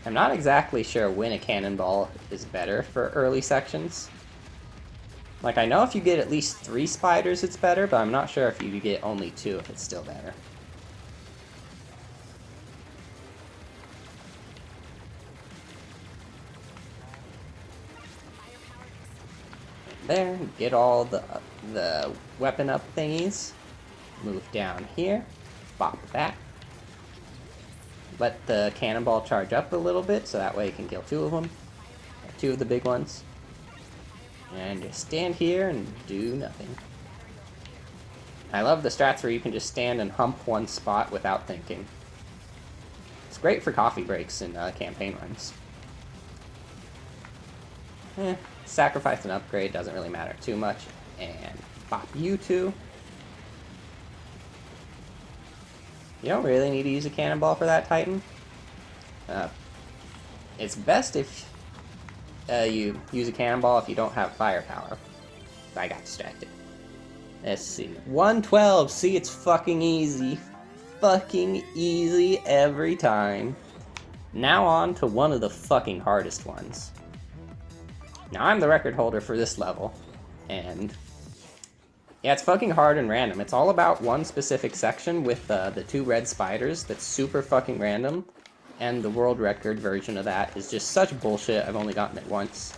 I'm not exactly sure when a cannonball is better for early sections. Like, I know if you get at least 3 spiders, it's better, but I'm not sure if you get only 2, if it's still better. There, get all the weapon up thingies. Move down here, bop that. Let the cannonball charge up a little bit, so that way you can kill 2 of them. 2 of the big ones. And just stand here and do nothing. I love the strats where you can just stand and hump one spot without thinking. It's great for coffee breaks in campaign runs. Sacrifice an upgrade, doesn't really matter too much. And pop you 2. You don't really need to use a cannonball for that titan. It's best if you use a cannonball if you don't have firepower. I got distracted. Let's see. 112! See, it's fucking easy. Fucking easy every time. Now on to one of the fucking hardest ones. Now I'm the record holder for this level, and yeah, it's fucking hard and random. It's all about one specific section with the 2 red spiders that's super fucking random, and the world record version of that is just such bullshit. I've only gotten it once.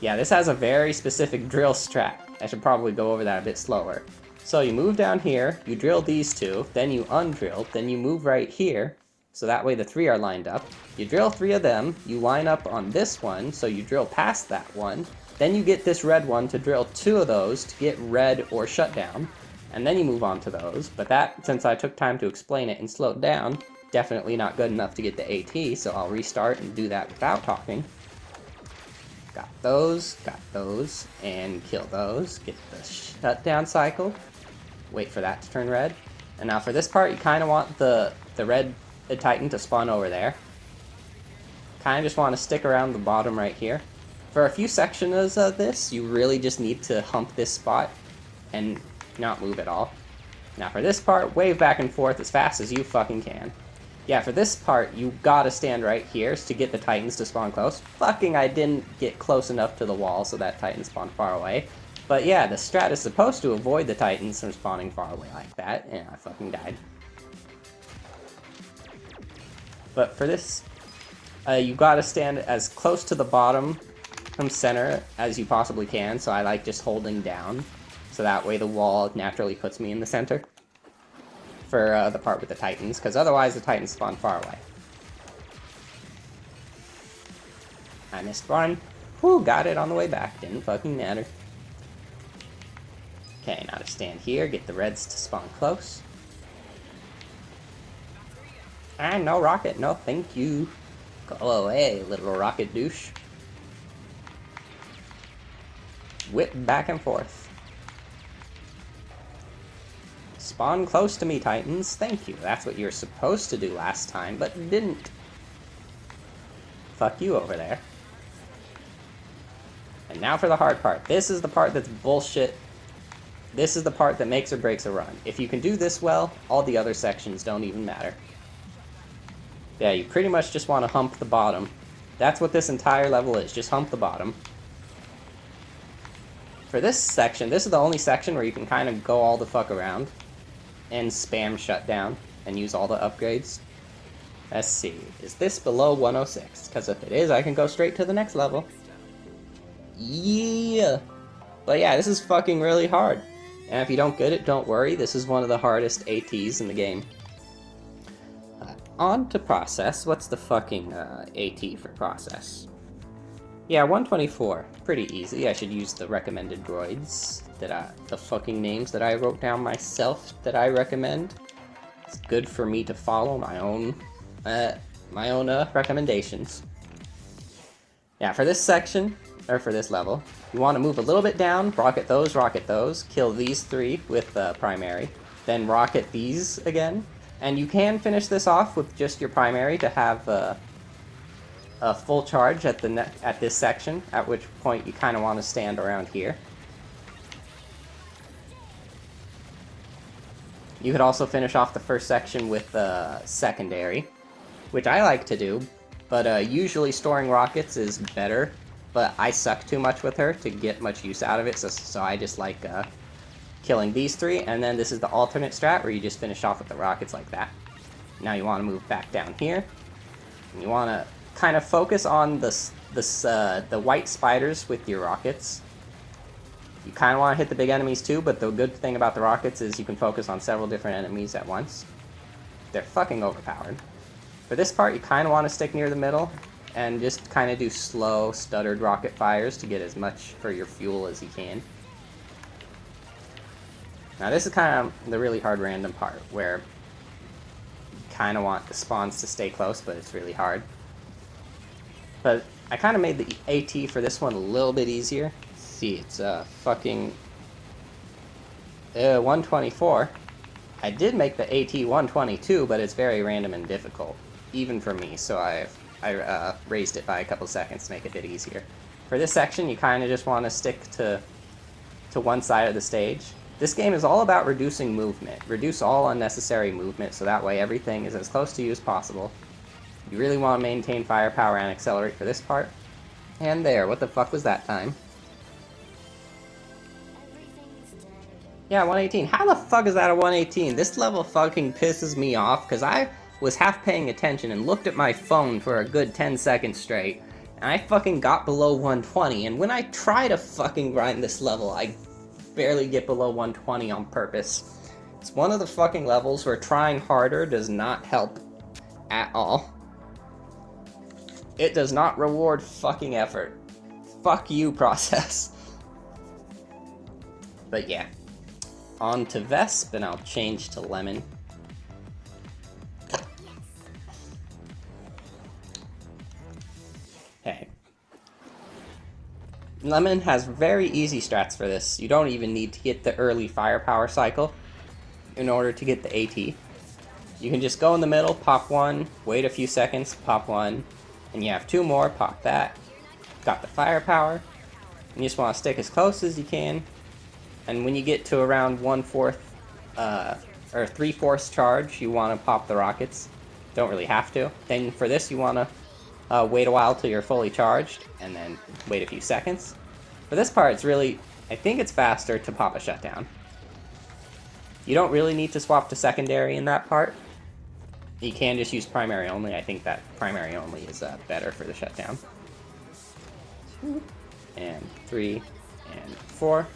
Yeah, this has a very specific drill strat. I should probably go over that a bit slower. So you move down here, you drill these 2, then you undrill, then you move right here, so that way the 3 are lined up. You drill 3 of them, you line up on this one, so you drill past that one. Then you get this red one to drill 2 of those to get red or shutdown. And then you move on to those. But that, since I took time to explain it and slow it down, definitely not good enough to get the AT, so I'll restart and do that without talking. Got those, and kill those. Get the shutdown cycle. Wait for that to turn red. And now for this part, you kind of want the red titan to spawn over there. Kind of just want to stick around the bottom right here. For a few sections of this, you really just need to hump this spot and not move at all. Now for this part, wave back and forth as fast as you fucking can. Yeah, for this part, you gotta stand right here to get the titans to spawn close. Fucking I didn't get close enough to the wall so that titan spawned far away. But yeah, the strat is supposed to avoid the titans from spawning far away like that, and I fucking died. But for this, you gotta stand as close to the bottom from center as you possibly can, so I like just holding down, so that way the wall naturally puts me in the center for the part with the titans, because otherwise the titans spawn far away. I missed one. Whew, got it on the way back, didn't fucking matter. Okay, now to stand here, get the reds to spawn close. And no rocket, no thank you. Go away, little rocket douche. Whip back and forth. Spawn close to me, titans. Thank you. That's what you were supposed to do last time, but didn't. Fuck you over there. And now for the hard part. This is the part that's bullshit. This is the part that makes or breaks a run. If you can do this well, all the other sections don't even matter. Yeah, you pretty much just want to hump the bottom. That's what this entire level is, just hump the bottom. For this section, this is the only section where you can kind of go all the fuck around and spam shutdown and use all the upgrades. Let's see, is this below 106? Because if it is, I can go straight to the next level. Yeah! But yeah, this is fucking really hard. And if you don't get it, don't worry. This is one of the hardest ATs in the game. On to process. What's the fucking AT for process? Yeah, 124. Pretty easy. I should use the recommended droids the fucking names that I wrote down myself that I recommend. It's good for me to follow my own recommendations. Yeah, for this section, or for this level, you want to move a little bit down, rocket those, kill these three with primary, then rocket these again, and you can finish this off with just your primary to have a full charge at this section, at which point you kind of want to stand around here. You could also finish off the first section with secondary, which I like to do, but usually storing rockets is better, but I suck too much with her to get much use out of it, so I just like killing these three, and then this is the alternate strat where you just finish off with the rockets like that. Now you want to move back down here, and you want to kind of focus on the white spiders with your rockets. You kind of want to hit the big enemies too, but the good thing about the rockets is you can focus on several different enemies at once. They're fucking overpowered. For this part, you kind of want to stick near the middle and just kind of do slow, stuttered rocket fires to get as much for your fuel as you can. Now this is kind of the really hard random part, where you kind of want the spawns to stay close, but it's really hard. But I kind of made the AT for this one a little bit easier. See, it's fucking 124. I did make the AT 122, but it's very random and difficult, even for me, so I raised it by a couple seconds to make it a bit easier. For this section, you kind of just want to stick to one side of the stage. This game is all about reducing movement. Reduce all unnecessary movement, so that way everything is as close to you as possible. You really want to maintain firepower and accelerate for this part. And there, what the fuck was that time? Yeah, 118. How the fuck is that a 118? This level fucking pisses me off, because I was half paying attention and looked at my phone for a good 10 seconds straight, and I fucking got below 120, and when I try to fucking grind this level, I barely get below 120 on purpose. It's one of the fucking levels where trying harder does not help at all. It does not reward fucking effort. Fuck you, process. But yeah. On to Vesp, and I'll change to Lemon. Okay. Lemon has very easy strats for this. You don't even need to get the early firepower cycle in order to get the AT. You can just go in the middle, pop one, wait a few seconds, pop one, and you have two more, pop that. Got the firepower. You just want to stick as close as you can. And when you get to around 1/4 or 3/4 charge, you want to pop the rockets. Don't really have to. Then for this, you want to wait a while till you're fully charged, and then wait a few seconds. For this part, it's really, I think it's faster to pop a shutdown. You don't really need to swap to secondary in that part. You can just use primary only. I think that primary only is better for the shutdown. 2 and 3 and 4.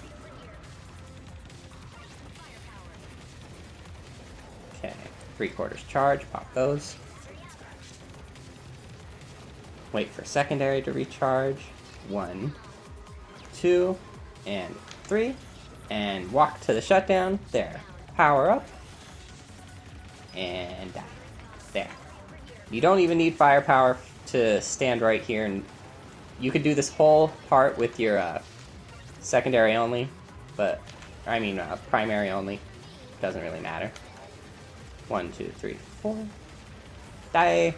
Okay, 3/4 charge, pop those. Wait for secondary to recharge. 1, 2, and 3. And walk to the shutdown. There. Power up. And die. There. You don't even need firepower to stand right here. And you could do this whole part with your secondary only. But, I mean, primary only. Doesn't really matter. 1, 2, 3, 4. Die.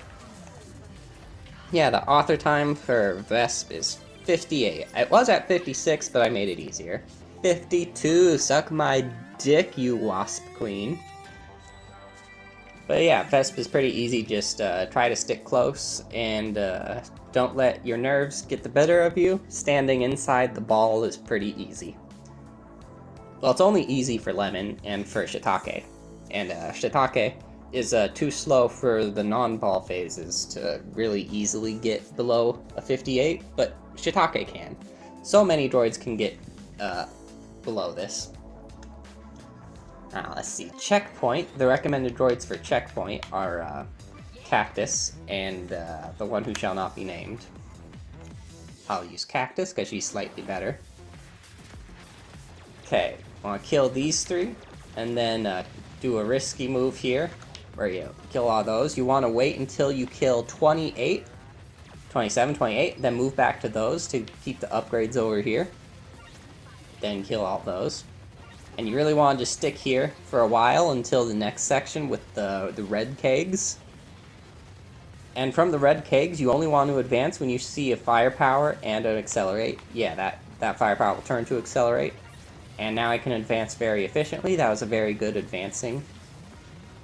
Yeah, the author time for Vesp is 58. It was at 56, but I made it easier. 52. Suck my dick, you Wasp Queen. But yeah, Vesp is pretty easy. Just try to stick close and don't let your nerves get the better of you. Standing inside the ball is pretty easy. Well, it's only easy for Lemon and for Shiitake. And Shiitake is too slow for the non-ball phases to really easily get below a 58, but Shiitake can. So many droids can get below this. Now, let's see. Checkpoint. The recommended droids for checkpoint are Cactus and the one who shall not be named. I'll use Cactus because she's slightly better. Okay, I want to kill these three, and then do a risky move here, where you kill all those. You want to wait until you kill 28, 27, 28, then move back to those to keep the upgrades over here. Then kill all those. And you really want to just stick here for a while until the next section with the red kegs. And from the red kegs, you only want to advance when you see a firepower and an accelerate. Yeah, that firepower will turn to accelerate. And now I can advance very efficiently. That was a very good advancing.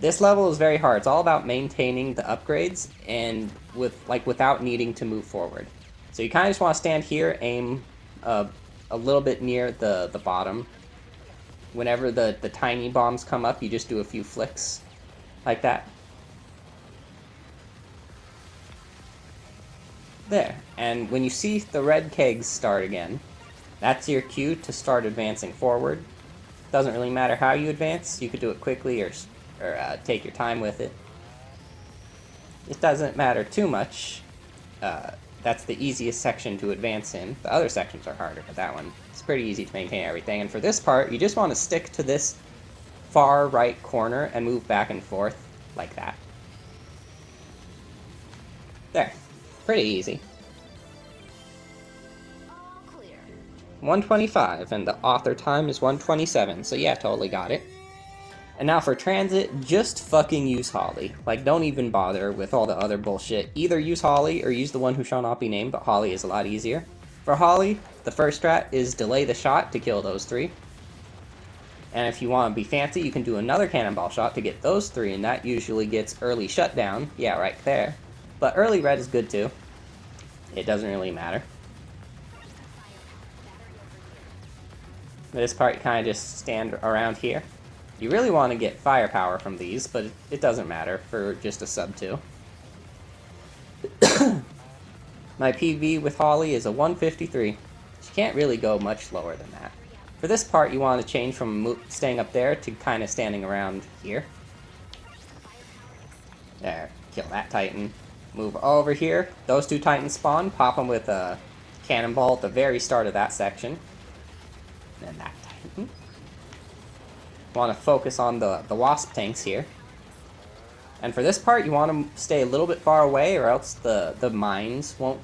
This level is very hard. It's all about maintaining the upgrades and without needing to move forward. So you kind of just want to stand here, aim a little bit near the bottom. Whenever the tiny bombs come up, you just do a few flicks like that. There. And when you see the red kegs start again, that's your cue to start advancing forward. Doesn't really matter how you advance. You could do it quickly or take your time with it. It doesn't matter too much. That's the easiest section to advance in. The other sections are harder, but that one, it's pretty easy to maintain everything. And for this part, you just want to stick to this far right corner and move back and forth like that. There. Pretty easy. 125, and the author time is 127, so yeah, totally got it. And now for transit, just fucking use Holly. Like, don't even bother with all the other bullshit. Either use Holly or use the one who shall not be named, but Holly is a lot easier. For Holly, the first strat is delay the shot to kill those three. And if you want to be fancy, you can do another cannonball shot to get those three, and that usually gets early shutdown. Yeah, right there. But early red is good too. It doesn't really matter. This part, you kind of just stand around here. You really want to get firepower from these, but it doesn't matter for just a sub 2. My PV with Holly is a 153. She can't really go much lower than that. For this part, you want to change from staying up there to kind of standing around here. There, kill that Titan. Move over here. Those two Titans spawn. Pop them with a cannonball at the very start of that section. And that Titan. Want to focus on the Wasp tanks here. And for this part, you want to stay a little bit far away, or else the mines won't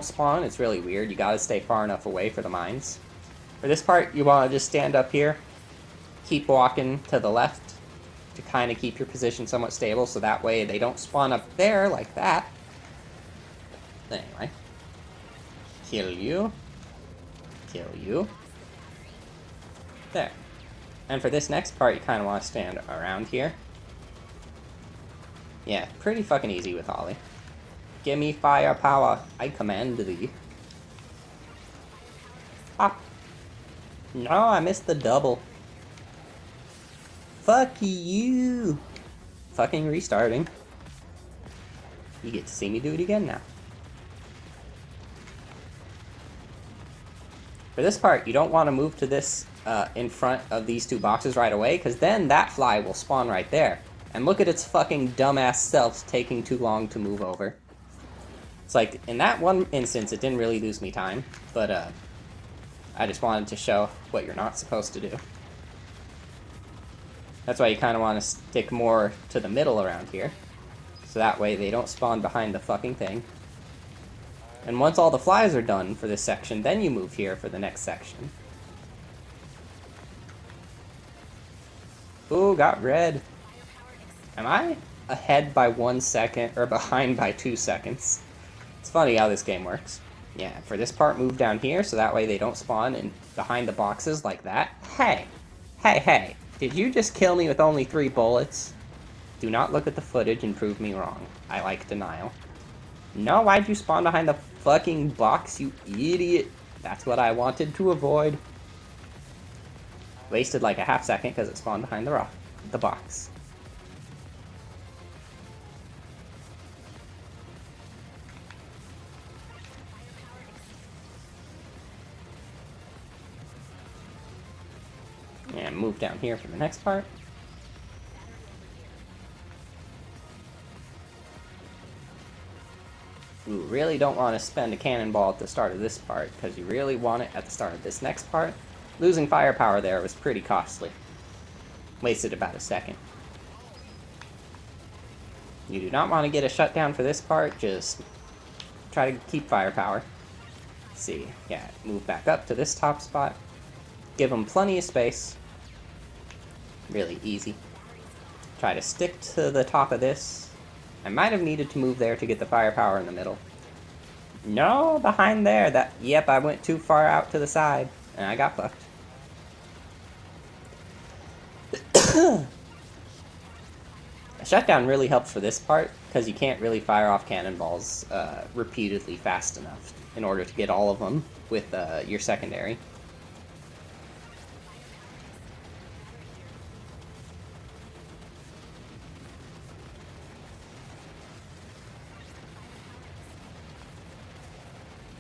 spawn. It's really weird. You gotta stay far enough away for the mines. For this part, you want to just stand up here, keep walking to the left to kind of keep your position somewhat stable, so that way they don't spawn up there like that. Anyway. Kill you. Kill you. There. And for this next part, you kind of want to stand around here. Yeah, pretty fucking easy with Holly. Give me firepower, I command thee. Pop. No, I missed the double. Fuck you. Fucking restarting. You get to see me do it again now. For this part, you don't want to move to this in front of these two boxes right away, because then that fly will spawn right there. And look at its fucking dumbass self taking too long to move over. It's like, in that one instance, it didn't really lose me time, but I just wanted to show what you're not supposed to do. That's why you kind of want to stick more to the middle around here, so that way they don't spawn behind the fucking thing. And once all the flies are done for this section, then you move here for the next section. Ooh, got red. Am I ahead by 1 second, or behind by 2 seconds? It's funny how this game works. Yeah, for this part, move down here, so that way they don't spawn in behind the boxes like that. Hey! Hey, hey! Did you just kill me with only 3 bullets? Do not look at the footage and prove me wrong. I like denial. No, why'd you spawn behind the fucking box, you idiot? That's what I wanted to avoid. Wasted like a half second because it spawned behind the box. gonna move down here for the next part. You really don't want to spend a cannonball at the start of this part, because you really want it at the start of this next part. Losing firepower there was pretty costly. Wasted about a second. You do not want to get a shutdown for this part, just try to keep firepower. Let's see, yeah, move back up to this top spot. Give them plenty of space. Really easy. Try to stick to the top of this. I might have needed to move there to get the firepower in the middle. No, behind there. Yep, I went too far out to the side, and I got fucked. A shutdown really helps for this part, because you can't really fire off cannonballs repeatedly fast enough in order to get all of them with your secondary.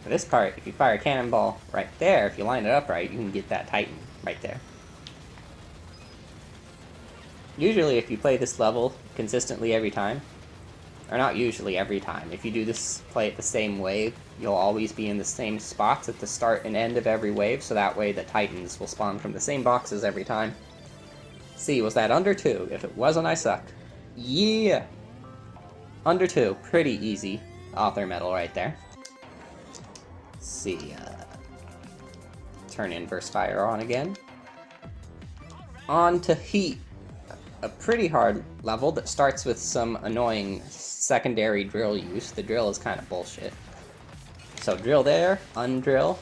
For this part, if you fire a cannonball right there, if you line it up right, you can get that Titan right there. Usually if you play this level consistently every time, or not usually every time, if you do this, play it the same wave, you'll always be in the same spots at the start and end of every wave, so that way the Titans will spawn from the same boxes every time. See, was that under 2? If it wasn't, I suck. Yeah! Under 2, pretty easy author medal right there. Let's see, turn inverse fire on again. On to heat. A pretty hard level that starts with some annoying secondary drill use. The drill is kind of bullshit. So drill there, undrill,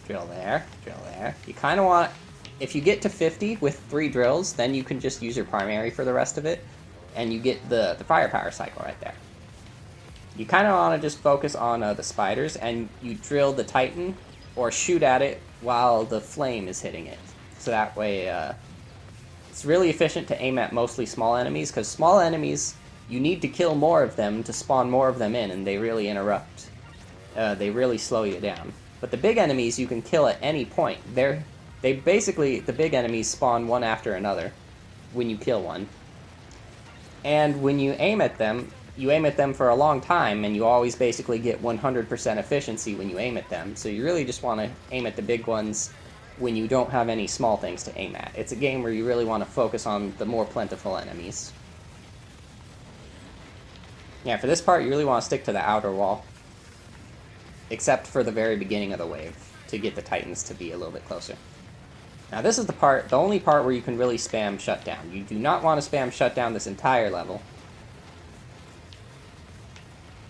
drill there, drill there. You kind of want, if you get to 50 with 3 drills, then you can just use your primary for the rest of it, and you get the firepower cycle right there. You kind of want to just focus on the spiders, and you drill the Titan, or shoot at it while the flame is hitting it. So that way, it's really efficient to aim at mostly small enemies, because small enemies, you need to kill more of them to spawn more of them in, and they really interrupt. They really slow you down. But the big enemies you can kill at any point. They basically, the big enemies spawn one after another when you kill one. And when you aim at them for a long time, and you always basically get 100% efficiency when you aim at them. So you really just want to aim at the big ones when you don't have any small things to aim at. It's a game where you really want to focus on the more plentiful enemies. Yeah, for this part, you really want to stick to the outer wall. Except for the very beginning of the wave, to get the Titans to be a little bit closer. Now this is the only part where you can really spam shutdown. You do not want to spam shutdown this entire level.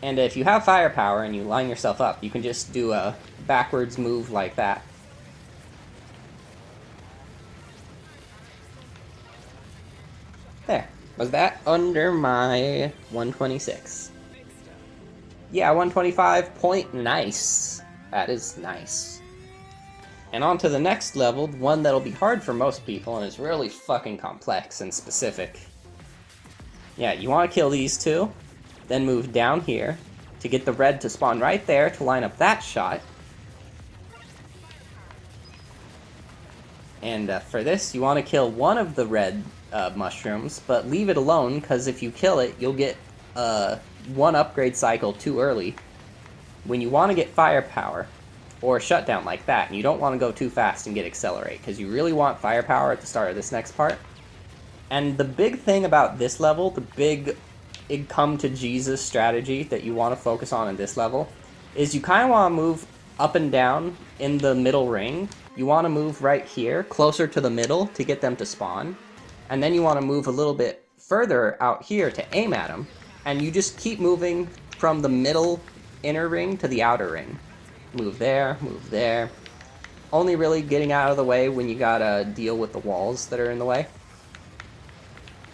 And if you have firepower and you line yourself up, you can just do a backwards move like that. There. Was that under my 126? Yeah, 125 point. Nice. That is nice. And on to the next level, one that'll be hard for most people and is really fucking complex and specific. Yeah, you want to kill these two, then move down here to get the red to spawn right there to line up that shot. And for this, you want to kill one of the red mushrooms, but leave it alone, because if you kill it, you'll get one upgrade cycle too early. When you want to get firepower, or shutdown like that, and you don't want to go too fast and get accelerate, because you really want firepower at the start of this next part. And the big thing about this level, the big come to Jesus strategy that you want to focus on in this level, is you kind of want to move up and down in the middle ring. You want to move right here, closer to the middle, to get them to spawn. And then you want to move a little bit further out here to aim at them. And you just keep moving from the middle inner ring to the outer ring. Move there, move there. Only really getting out of the way when you gotta deal with the walls that are in the way.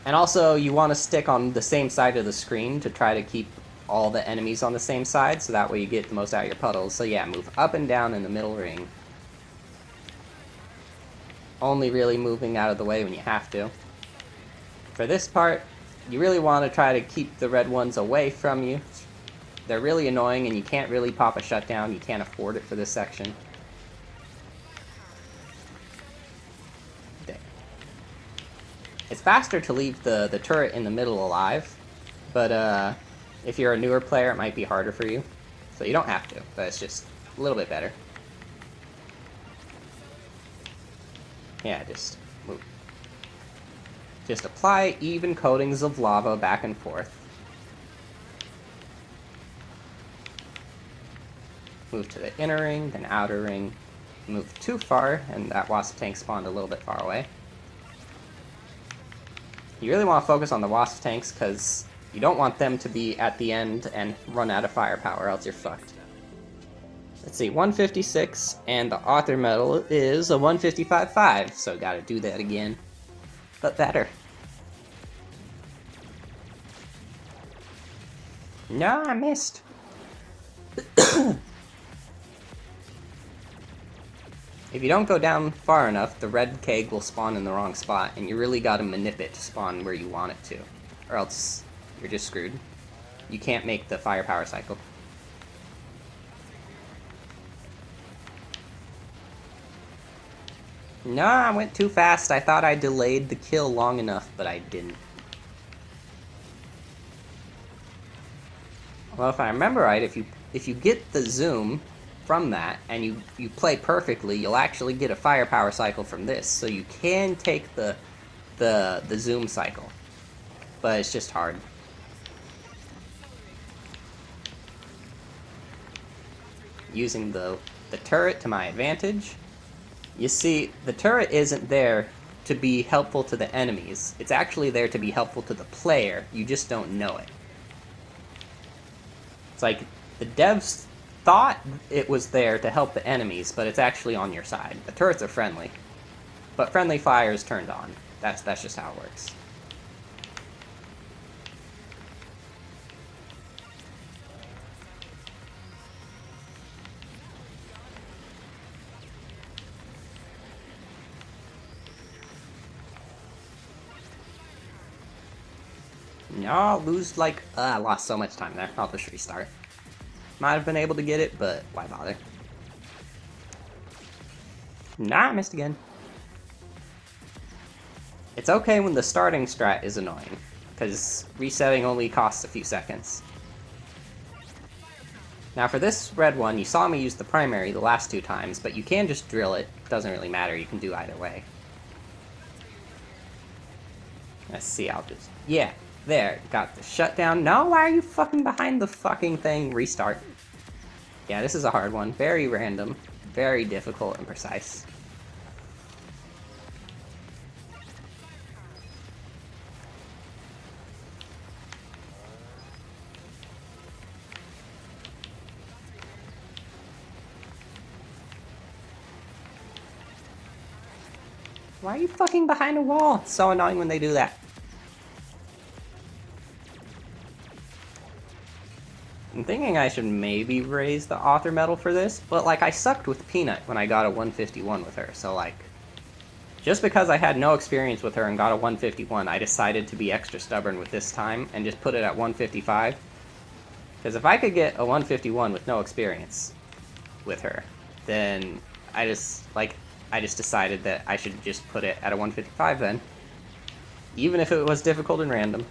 And also, you want to stick on the same side of the screen to try to keep all the enemies on the same side, so that way you get the most out of your puddles. So yeah, move up and down in the middle ring. Only really moving out of the way when you have to. For this part, you really want to try to keep the red ones away from you. They're really annoying, and you can't really pop a shutdown. You can't afford it for this section. There. It's faster to leave the turret in the middle alive, but if you're a newer player, it might be harder for you. So you don't have to, but it's just a little bit better. Yeah, just move. Just apply even coatings of lava back and forth. Move to the inner ring, then outer ring. Move too far, and that wasp tank spawned a little bit far away. You really want to focus on the wasp tanks, because you don't want them to be at the end and run out of firepower, else you're fucked. Let's see, 156, and the author medal is a 155.5, so gotta do that again. But better. No, I missed. If you don't go down far enough, the red keg will spawn in the wrong spot, and you really gotta manip it to spawn where you want it to. Or else you're just screwed. You can't make the firepower cycle. No, I went too fast. I thought I delayed the kill long enough, but I didn't. Well, if I remember right, if you get the zoom from that, and you play perfectly, you'll actually get a firepower cycle from this, so you can take the zoom cycle, but it's just hard. Using the turret to my advantage. You see, the turret isn't there to be helpful to the enemies, it's actually there to be helpful to the player, you just don't know it. It's like, the devs thought it was there to help the enemies, but it's actually on your side. The turrets are friendly, but friendly fire is turned on. That's just how it works. No, I'll lose like... I lost so much time there. I'll just restart. Might have been able to get it, but why bother? Nah, I missed again. It's okay when the starting strat is annoying, because resetting only costs a few seconds. Now for this red one, you saw me use the primary the last 2 times, but you can just drill it. It doesn't really matter, you can do either way. Let's see, I'll just... Yeah, there, got the shutdown. No, why are you fucking behind the fucking thing? Restart. Yeah, this is a hard one. Very random, very difficult and precise. Why are you fucking behind a wall? It's so annoying when they do that. I'm thinking I should maybe raise the author medal for this, but like I sucked with Peanut when I got a 151 with her, so like, just because I had no experience with her and got a 151, I decided to be extra stubborn with this time and just put it at 155. Because if I could get a 151 with no experience with her, then I just decided that I should just put it at a 155 then, even if it was difficult and random.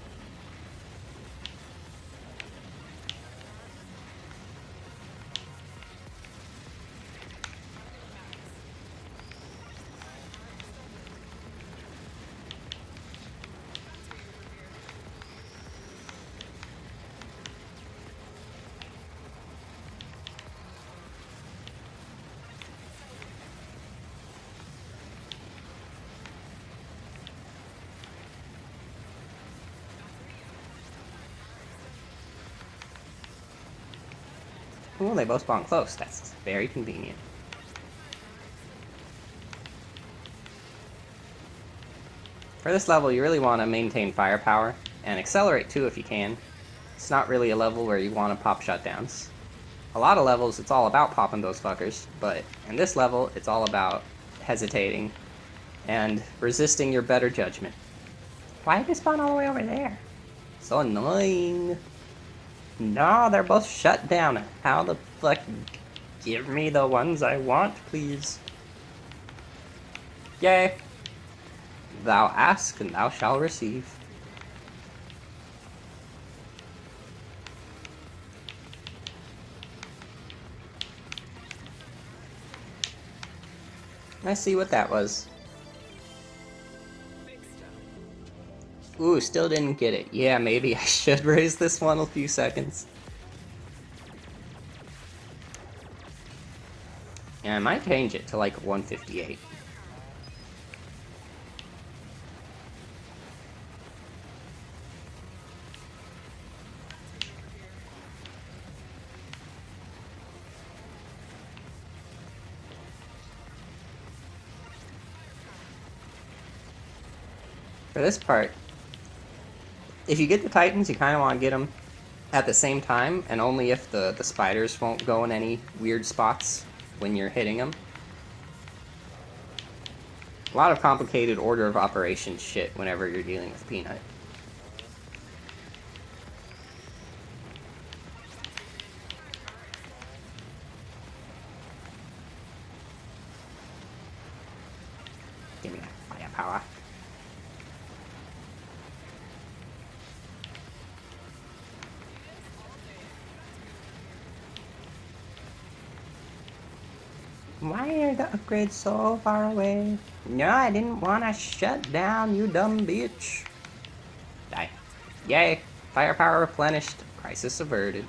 Ooh, they both spawn close. That's very convenient. For this level, you really want to maintain firepower, and accelerate too if you can. It's not really a level where you want to pop shutdowns. A lot of levels, it's all about popping those fuckers, but in this level, it's all about hesitating and resisting your better judgment. Why did they spawn all the way over there? So annoying. No, they're both shut down. How the fuck? Give me the ones I want, please. Yay. Thou ask and thou shalt receive. Let's see what that was. Ooh, still didn't get it. Yeah, maybe I should raise this one a few seconds. And I might change it to like 158. For this part, if you get the Titans, you kind of want to get them at the same time, and only if the spiders won't go in any weird spots when you're hitting them. A lot of complicated order of operations shit whenever you're dealing with Peanut. Give me that firepower. Why are the upgrades so far away? No, I didn't want to shut down, you dumb bitch. Die. Yay! Firepower replenished. Crisis averted.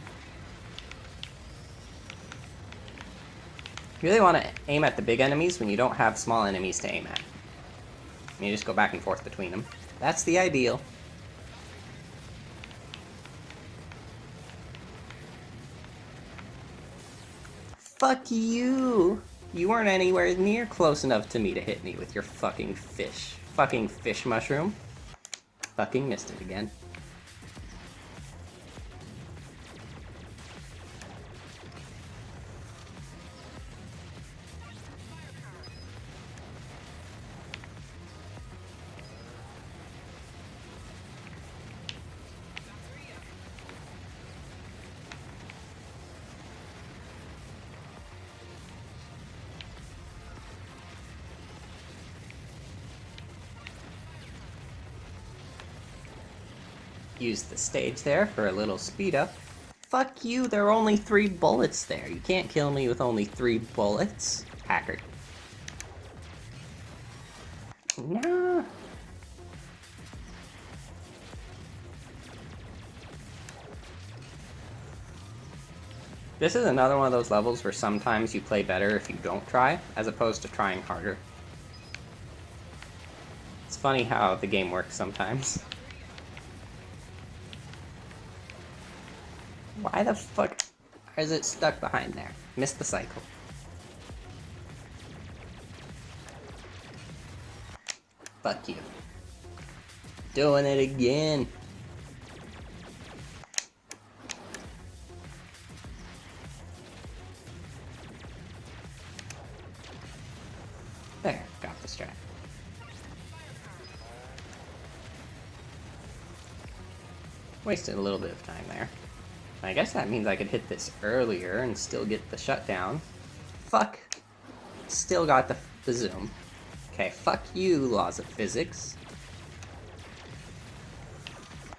You really want to aim at the big enemies when you don't have small enemies to aim at. You just go back and forth between them. That's the ideal. Fuck you! You weren't anywhere near close enough to me to hit me with your fucking fish. Fucking fish mushroom. Fucking missed it again. Use the stage there for a little speed up. Fuck you, there are only 3 bullets there. You can't kill me with only 3 bullets. Hacker. No. This is another one of those levels where sometimes you play better if you don't try, as opposed to trying harder. It's funny how the game works sometimes. Why the fuck is it stuck behind there? Missed the cycle. Fuck you. Doing it again. There, got the strat. Wasted a little bit of time there. I guess that means I could hit this earlier and still get the shutdown. Fuck. Still got the zoom. Okay, fuck you, laws of physics.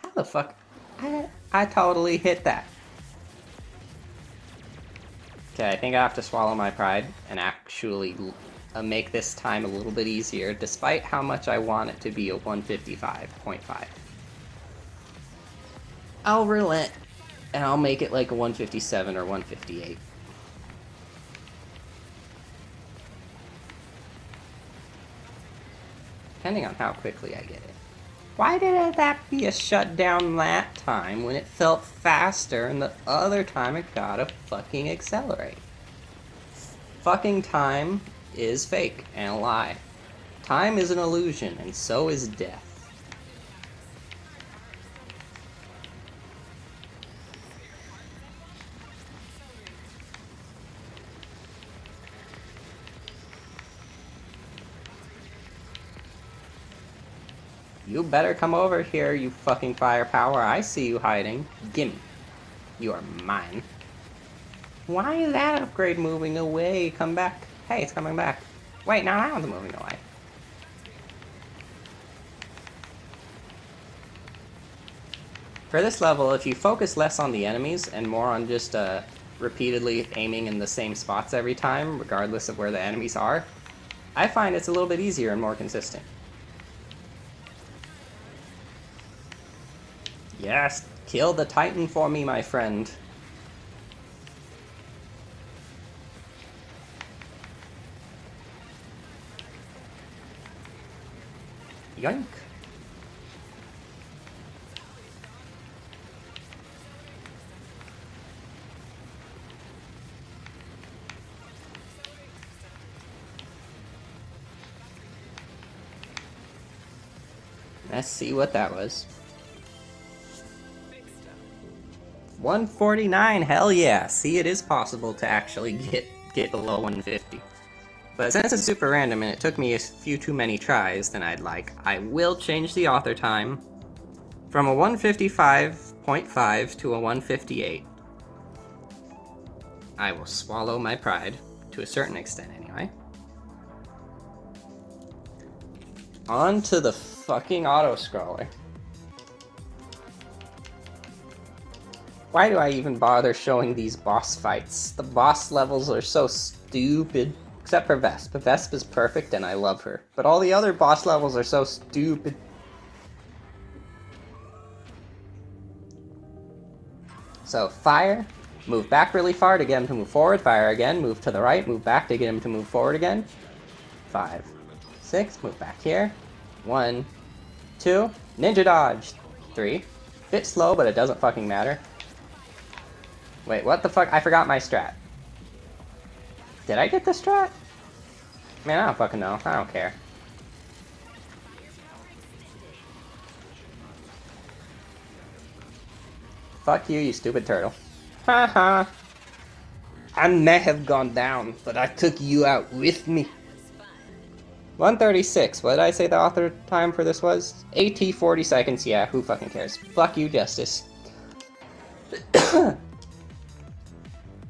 How the fuck? I totally hit that. Okay, I think I have to swallow my pride and actually make this time a little bit easier, despite how much I want it to be a 155.5. I'll relent. And I'll make it like a 157 or 158. Depending on how quickly I get it. Why did that be a shutdown that time when it felt faster and the other time it gotta fucking accelerate? Fucking time is fake and a lie. Time is an illusion and so is death. You better come over here, you fucking firepower. I see you hiding. Gimme. You are mine. Why is that upgrade moving away? Come back. Hey, it's coming back. Wait, now that one's moving away. For this level, if you focus less on the enemies and more on just repeatedly aiming in the same spots every time, regardless of where the enemies are, I find it's a little bit easier and more consistent. Yes, kill the Titan for me, my friend. Yoink. Let's see what that was. 149, hell yeah. See, it is possible to actually get below 150. But since it's super random and it took me a few too many tries than I'd like, I will change the author time from a 155.5 to a 158. I will swallow my pride, to a certain extent anyway. On to the fucking auto-scroller. Why do I even bother showing these boss fights? The boss levels are so stupid. Except for Vesp. Vesp is perfect and I love her. But all the other boss levels are so stupid. So, fire. Move back really far to get him to move forward. Fire again. Move to the right. Move back to get him to move forward again. 5, 6. Move back here. 1, 2. Ninja dodge. 3. Bit slow, but it doesn't fucking matter. Wait, what the fuck? I forgot my strat. Did I get the strat? Man, I don't fucking know. I don't care. Fuck you, you stupid turtle. Haha. I may have gone down, but I took you out with me. 136. What did I say the author time for this was? AT 40 seconds. Yeah, who fucking cares? Fuck you, Justice.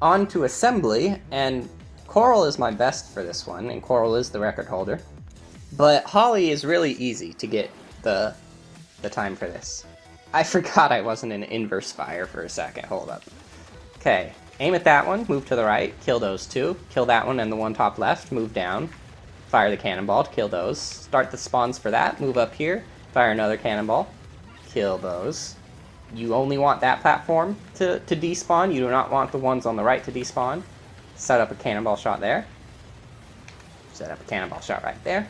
On to assembly, and Coral is my best for this one, and Coral is the record holder. But Holly is really easy to get the time for this. I forgot I wasn't in inverse fire for a second. Hold up. Okay, aim at that one, move to the right, kill those two. Kill that one and the one top left, move down. Fire the cannonball to kill those. Start the spawns for that, move up here, fire another cannonball. Kill those. You only want that platform to despawn. You do not want the ones on the right to despawn. Set up a cannonball shot there. Set up a cannonball shot right there.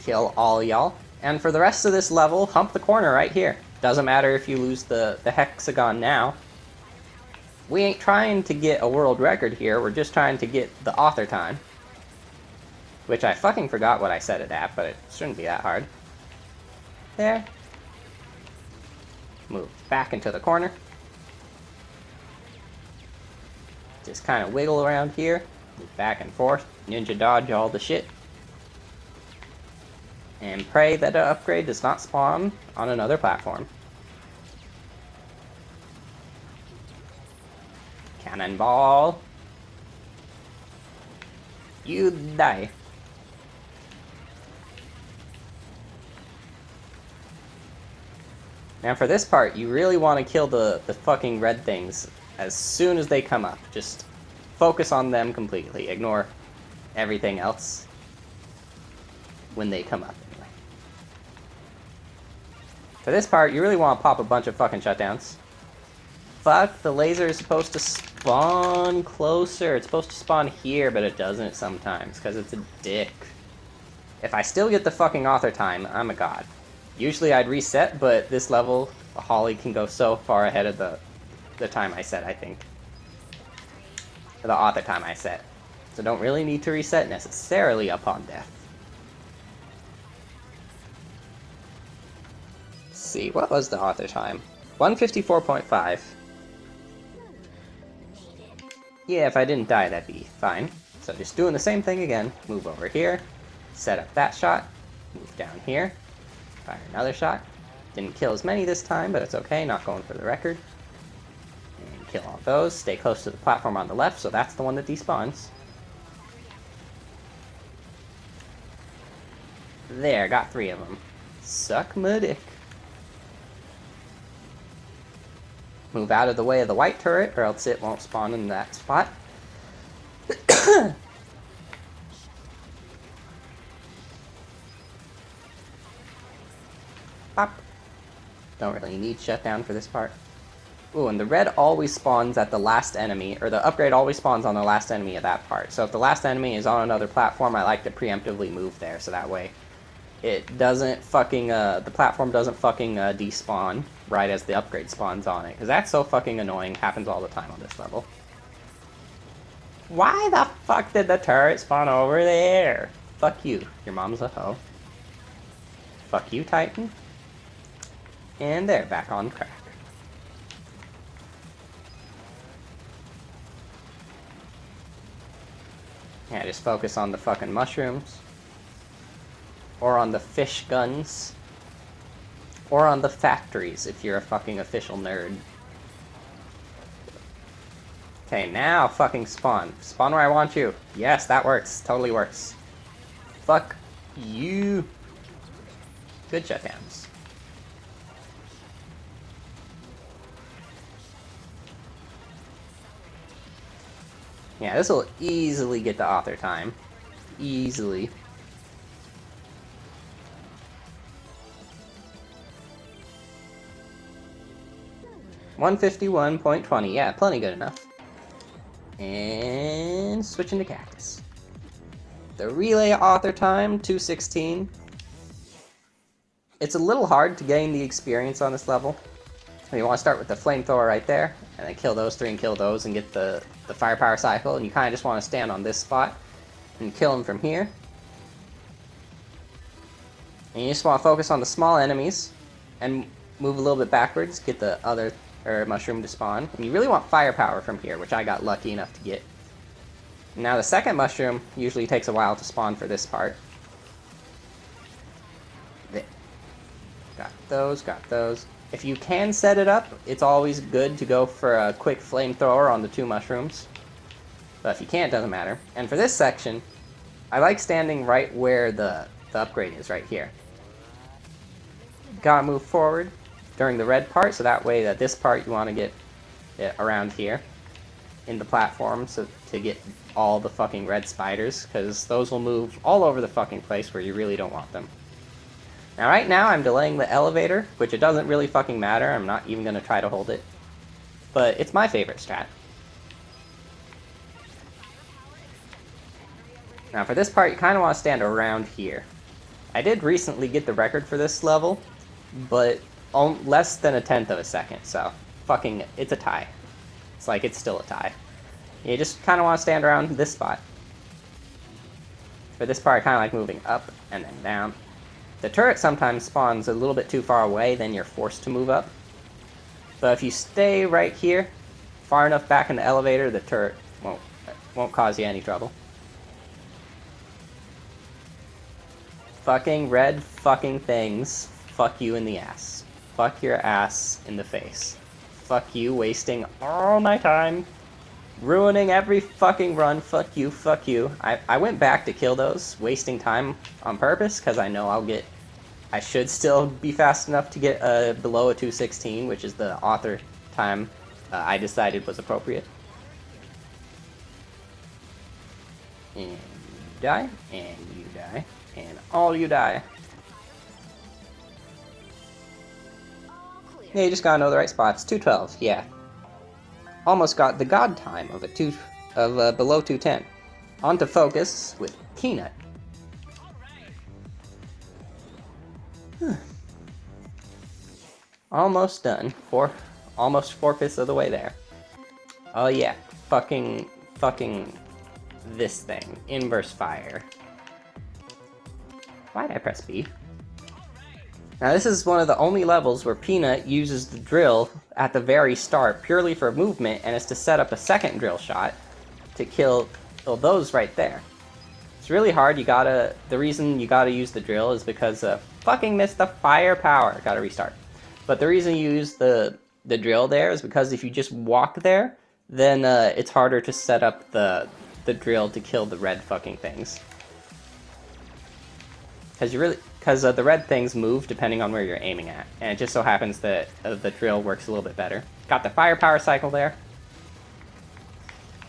Kill all y'all. And for the rest of this level, hump the corner right here. Doesn't matter if you lose the hexagon now. We ain't trying to get a world record here. We're just trying to get the author time. Which I fucking forgot what I set it at, but it shouldn't be that hard. There. Move back into the corner. Just kind of wiggle around here. Move back and forth. Ninja dodge all the shit. And pray that an upgrade does not spawn on another platform. Cannonball. You die. Now for this part, you really want to kill the fucking red things as soon as they come up. Just focus on them completely. Ignore everything else when they come up. Anyway. For this part, you really want to pop a bunch of fucking shutdowns. Fuck, the laser is supposed to spawn closer. It's supposed to spawn here, but it doesn't sometimes, because it's a dick. If I still get the fucking author time, I'm a god. Usually I'd reset, but this level, Holly can go so far ahead of the time I set, I think. The author time I set. So don't really need to reset necessarily upon death. Let's see, what was the author time? 154.5. Yeah, if I didn't die, that'd be fine. So just doing the same thing again. Move over here, set up that shot, move down here. Fire another shot. Didn't kill as many this time, but it's okay, not going for the record. And kill all those. Stay close to the platform on the left, so that's the one that despawns. There, got 3 of them. Suck my dick. Move out of the way of the white turret, or else it won't spawn in that spot. Pop. Don't really need shutdown for this part. Ooh, and the red always spawns at the last enemy, or the upgrade always spawns on the last enemy of that part. So if the last enemy is on another platform, I like to preemptively move there, so that way it doesn't fucking, the platform doesn't fucking despawn right as the upgrade spawns on it. Because that's so fucking annoying, happens all the time on this level. Why the fuck did the turret spawn over there? Fuck you, your mom's a hoe. Fuck you, Titan. And they're back on track. Yeah, just focus on the fucking mushrooms. Or on the fish guns. Or on the factories, if you're a fucking official nerd. Okay, now fucking spawn. Spawn where I want you. Yes, that works. Totally works. Fuck you. Good shutdowns. Yeah, this will easily get the author time. Easily. $151.20. Yeah, plenty good enough. And switching to Cactus. The relay author time, 2:16. It's a little hard to gain the experience on this level. You want to start with the flamethrower right there, and then kill those three and kill those and get the firepower cycle, and you kind of just want to stand on this spot and kill them from here. And you just want to focus on the small enemies and move a little bit backwards, get the other mushroom to spawn. And you really want firepower from here, which I got lucky enough to get. Now the second mushroom usually takes a while to spawn for this part. There. Got those, got those. If you can set it up, it's always good to go for a quick flamethrower on the two mushrooms. But if you can't, it doesn't matter. And for this section, I like standing right where the upgrade is, right here. Gotta move forward during the red part, so that way that this part you want to get it around here in the platform, so to get all the fucking red spiders, because those will move all over the fucking place where you really don't want them. Now right now I'm delaying the elevator, which it doesn't really fucking matter, I'm not even going to try to hold it. But it's my favorite strat. Now for this part you kind of want to stand around here. I did recently get the record for this level, but less than 1/10 of a second, so fucking, it's a tie. It's like, it's still a tie. You just kind of want to stand around this spot. For this part I kind of like moving up and then down. The turret sometimes spawns a little bit too far away, then you're forced to move up. But if you stay right here, far enough back in the elevator, the turret won't cause you any trouble. Fucking red fucking things. Fuck you in the ass. Fuck your ass in the face. Fuck you, wasting all my time. Ruining every fucking run. Fuck you, fuck you. I went back to kill those, wasting time on purpose, because I know I should still be fast enough to get below a 2:16, which is the author time I decided was appropriate. And you die, and you die, and all you die. Yeah, you just gotta know the right spots. 2:12, yeah. Almost got the god time of below 2:10. On to focus with Peanut. Almost done. Almost 4/5 of the way there. Oh yeah, fucking this thing. Inverse fire. Why did I press B? Now this is one of the only levels where Peanut uses the drill at the very start purely for movement, and it's to set up a second drill shot to kill those right there. It's really hard. The reason you gotta use the drill is because fucking missed the firepower. Gotta restart. But the reason you use the drill there is because if you just walk there, then it's harder to set up the drill to kill the red fucking things. Because the red things move depending on where you're aiming at, and it just so happens that the drill works a little bit better. Got the firepower cycle there.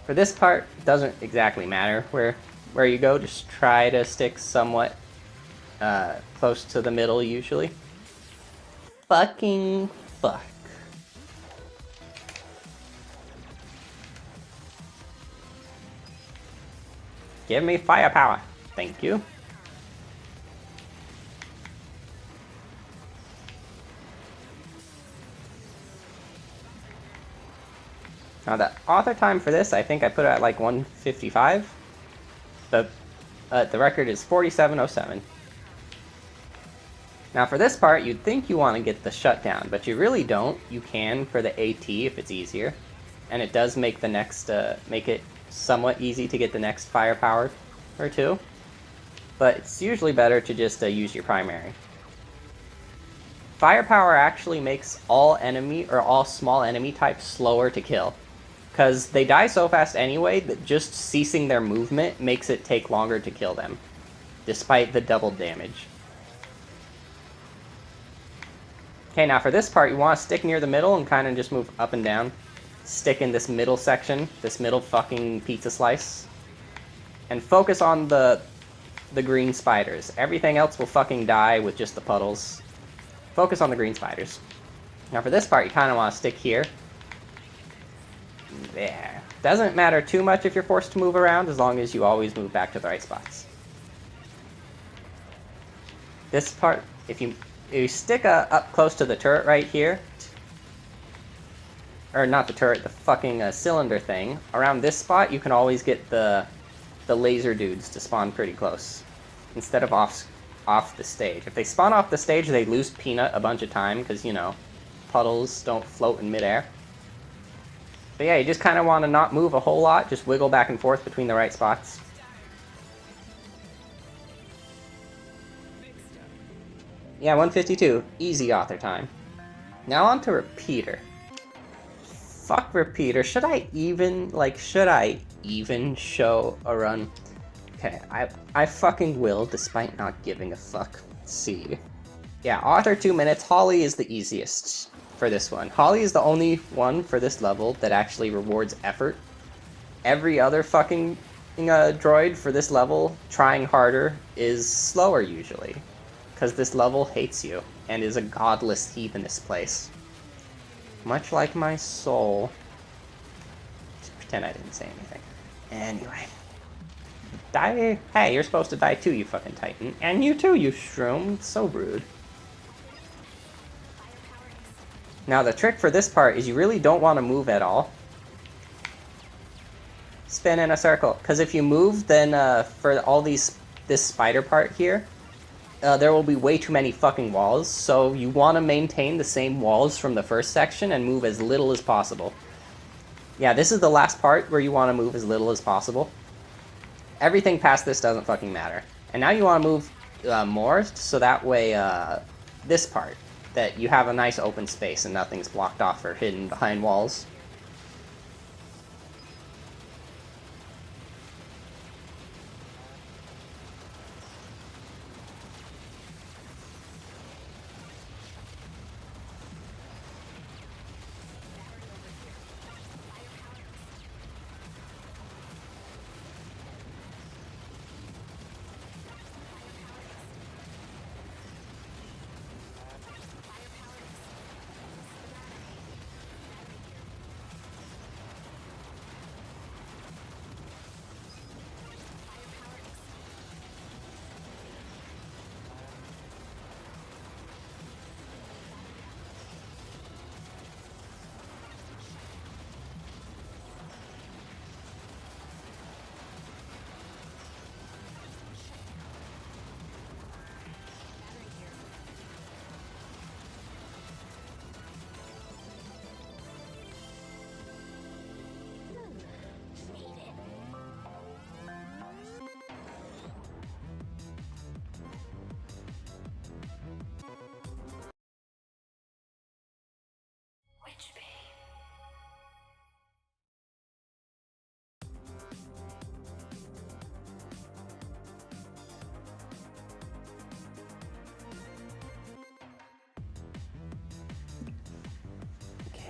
For this part, it doesn't exactly matter where you go. Just try to stick somewhat close to the middle usually. Fucking fuck. Give me firepower. Thank you. Now the author time for this, I think I put it at like 1:55. The record is 47:07. Now for this part, you'd think you want to get the shutdown, but you really don't. You can for the AT if it's easier, and it does make the next make it somewhat easy to get the next firepower or two. But it's usually better to just use your primary. Firepower actually makes all enemy or all small enemy types slower to kill, because they die so fast anyway that just ceasing their movement makes it take longer to kill them, despite the double damage. Okay, now for this part, you want to stick near the middle and kind of just move up and down. Stick in this middle section, this middle fucking pizza slice. And focus on the green spiders. Everything else will fucking die with just the puddles. Focus on the green spiders. Now for this part, you kind of want to stick here. There. Doesn't matter too much if you're forced to move around, as long as you always move back to the right spots. This part, if you stick up close to the turret right here, or not the turret, the fucking cylinder thing, around this spot you can always get the laser dudes to spawn pretty close, instead of off the stage. If they spawn off the stage, they lose Peanut a bunch of time, because, you know, puddles don't float in midair. But yeah, you just kind of want to not move a whole lot, just wiggle back and forth between the right spots. Yeah, 1:52. Easy author time. Now on to Repeater. Fuck Repeater. Should I even show a run? Okay, I fucking will, despite not giving a fuck. Let's see. Yeah, author 2 minutes. Holly is the easiest for this one. Holly is the only one for this level that actually rewards effort. Every other fucking droid for this level, trying harder, is slower usually. Because this level hates you, and is a godless heathenist place. Much like my soul. Just pretend I didn't say anything. Anyway. Die. Hey, you're supposed to die too, you fucking titan. And you too, you shroom. It's so rude. Now the trick for this part is you really don't want to move at all. Spin in a circle. Because if you move, then for all this spider part here, there will be way too many fucking walls, so you want to maintain the same walls from the first section and move as little as possible. Yeah, this is the last part where you want to move as little as possible. Everything past this doesn't fucking matter. And now you want to move more, so that way this part, that you have a nice open space and nothing's blocked off or hidden behind walls.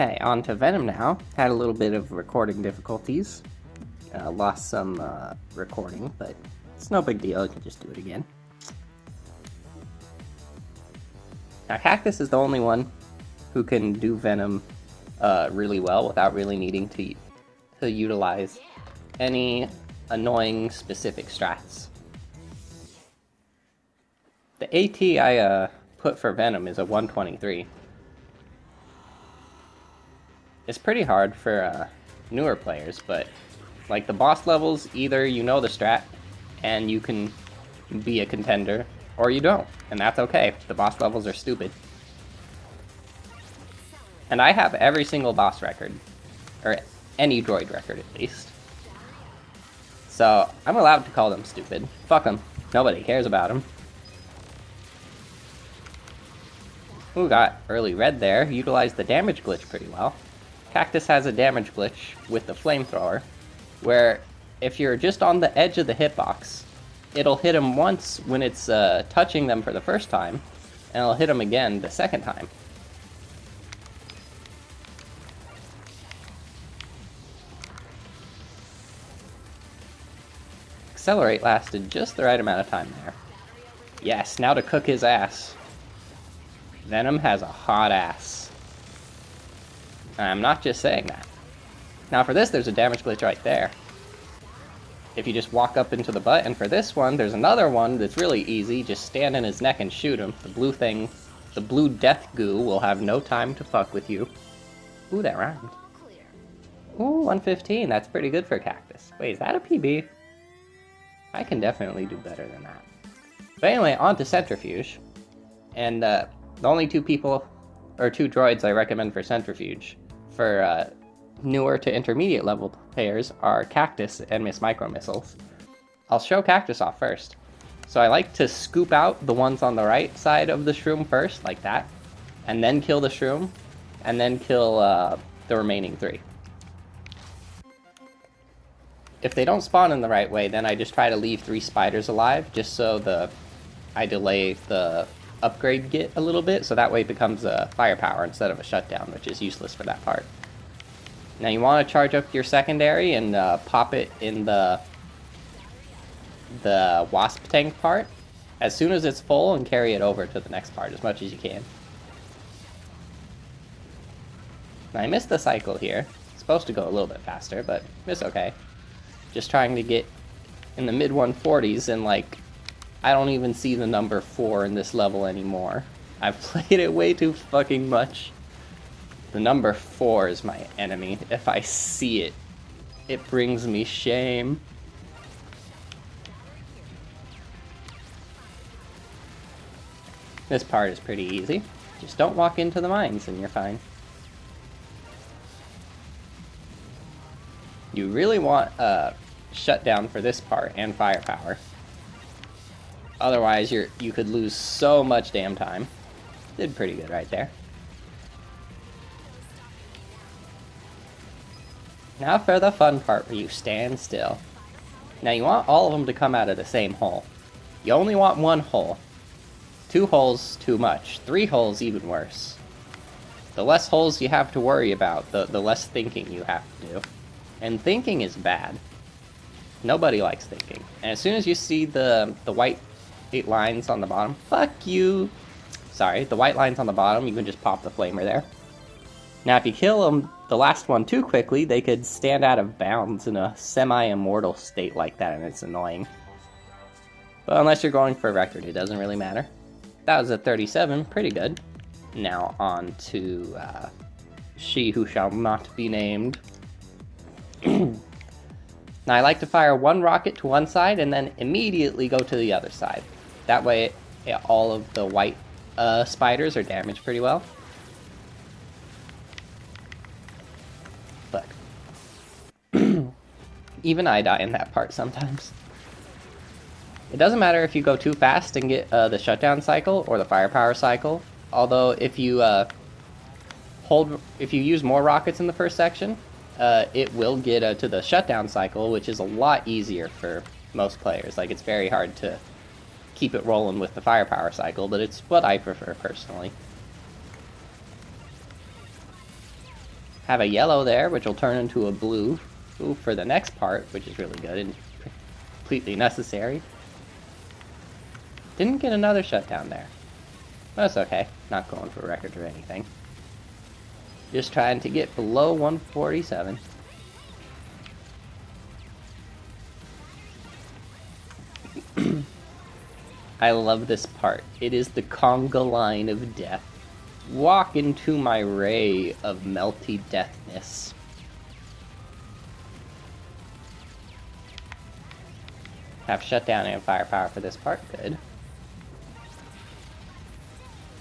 Okay, on to Venom now. Had a little bit of recording difficulties. Lost some recording, but it's no big deal. You can just do it again. Now, Cactus is the only one who can do Venom really well without really needing to utilize any annoying specific strats. The AT I put for Venom is a 123. It's pretty hard for newer players, but like the boss levels, either you know the strat and you can be a contender, or you don't, and that's okay. The boss levels are stupid. And I have every single boss record, or any droid record at least. So I'm allowed to call them stupid. Fuck them. Nobody cares about them. Ooh, got early red there. Utilized the damage glitch pretty well. Cactus has a damage glitch with the flamethrower, where if you're just on the edge of the hitbox, it'll hit him once when it's touching them for the first time, and it'll hit him again the second time. Accelerate lasted just the right amount of time there. Yes, now to cook his ass. Venom has a hot ass. I'm not just saying that. Now for this, there's a damage glitch right there. If you just walk up into the butt, and for this one, there's another one that's really easy. Just stand in his neck and shoot him. The blue thing, the blue death goo will have no time to fuck with you. Ooh, that rhymed. Ooh, 115, that's pretty good for Cactus. Wait, is that a PB? I can definitely do better than that. But anyway, on to Centrifuge. And the only two droids I recommend for Centrifuge, for newer to intermediate level players, are Cactus and Miss Micro Missiles. I'll show Cactus off first. So I like to scoop out the ones on the right side of the shroom first, like that, and then kill the shroom, and then kill the remaining three. If they don't spawn in the right way, then I just try to leave 3 spiders alive, just so I delay the upgrade get a little bit, so that way it becomes a firepower instead of a shutdown, which is useless for that part. Now you want to charge up your secondary and pop it in the Wasp tank part as soon as it's full, and carry it over to the next part as much as you can. Now I missed the cycle here. It's supposed to go a little bit faster, but it's okay. Just trying to get in the mid 140s, and like, I don't even see the number 4 in this level anymore. I've played it way too fucking much. The number 4 is my enemy. If I see it, it brings me shame. This part is pretty easy. Just don't walk into the mines and you're fine. You really want a shutdown for this part and firepower. Otherwise, you could lose so much damn time. Did pretty good right there. Now for the fun part where you stand still. Now you want all of them to come out of the same hole. You only want 1 hole. 2 holes, too much. 3 holes, even worse. The less holes you have to worry about, the less thinking you have to do. And thinking is bad. Nobody likes thinking. And as soon as you see the white 8 lines on the bottom, fuck you! Sorry, the white lines on the bottom, you can just pop the flamer there. Now if you kill them, the last one too quickly, they could stand out of bounds in a semi-immortal state like that, and it's annoying. But unless you're going for a record, it doesn't really matter. That was a 37, pretty good. Now on to she who shall not be named. Now I like to fire 1 rocket to one side and then immediately go to the other side. That way all of the white spiders are damaged pretty well. But even I die in that part sometimes. It doesn't matter if you go too fast and get the shutdown cycle or the firepower cycle. Although if you use more rockets in the first section, it will get to the shutdown cycle, which is a lot easier for most players. Like, it's very hard to keep it rolling with the firepower cycle, but it's what I prefer personally. have a yellow there, which will turn into a blue for the next part, which is really good and completely necessary. Didn't get another shutdown there. That's okay. Not going for a record or anything. Just trying to get below 147. I love this part. It is the conga line of death. Walk into my ray of melty deathness. Have shutdown and firepower for this part. Good.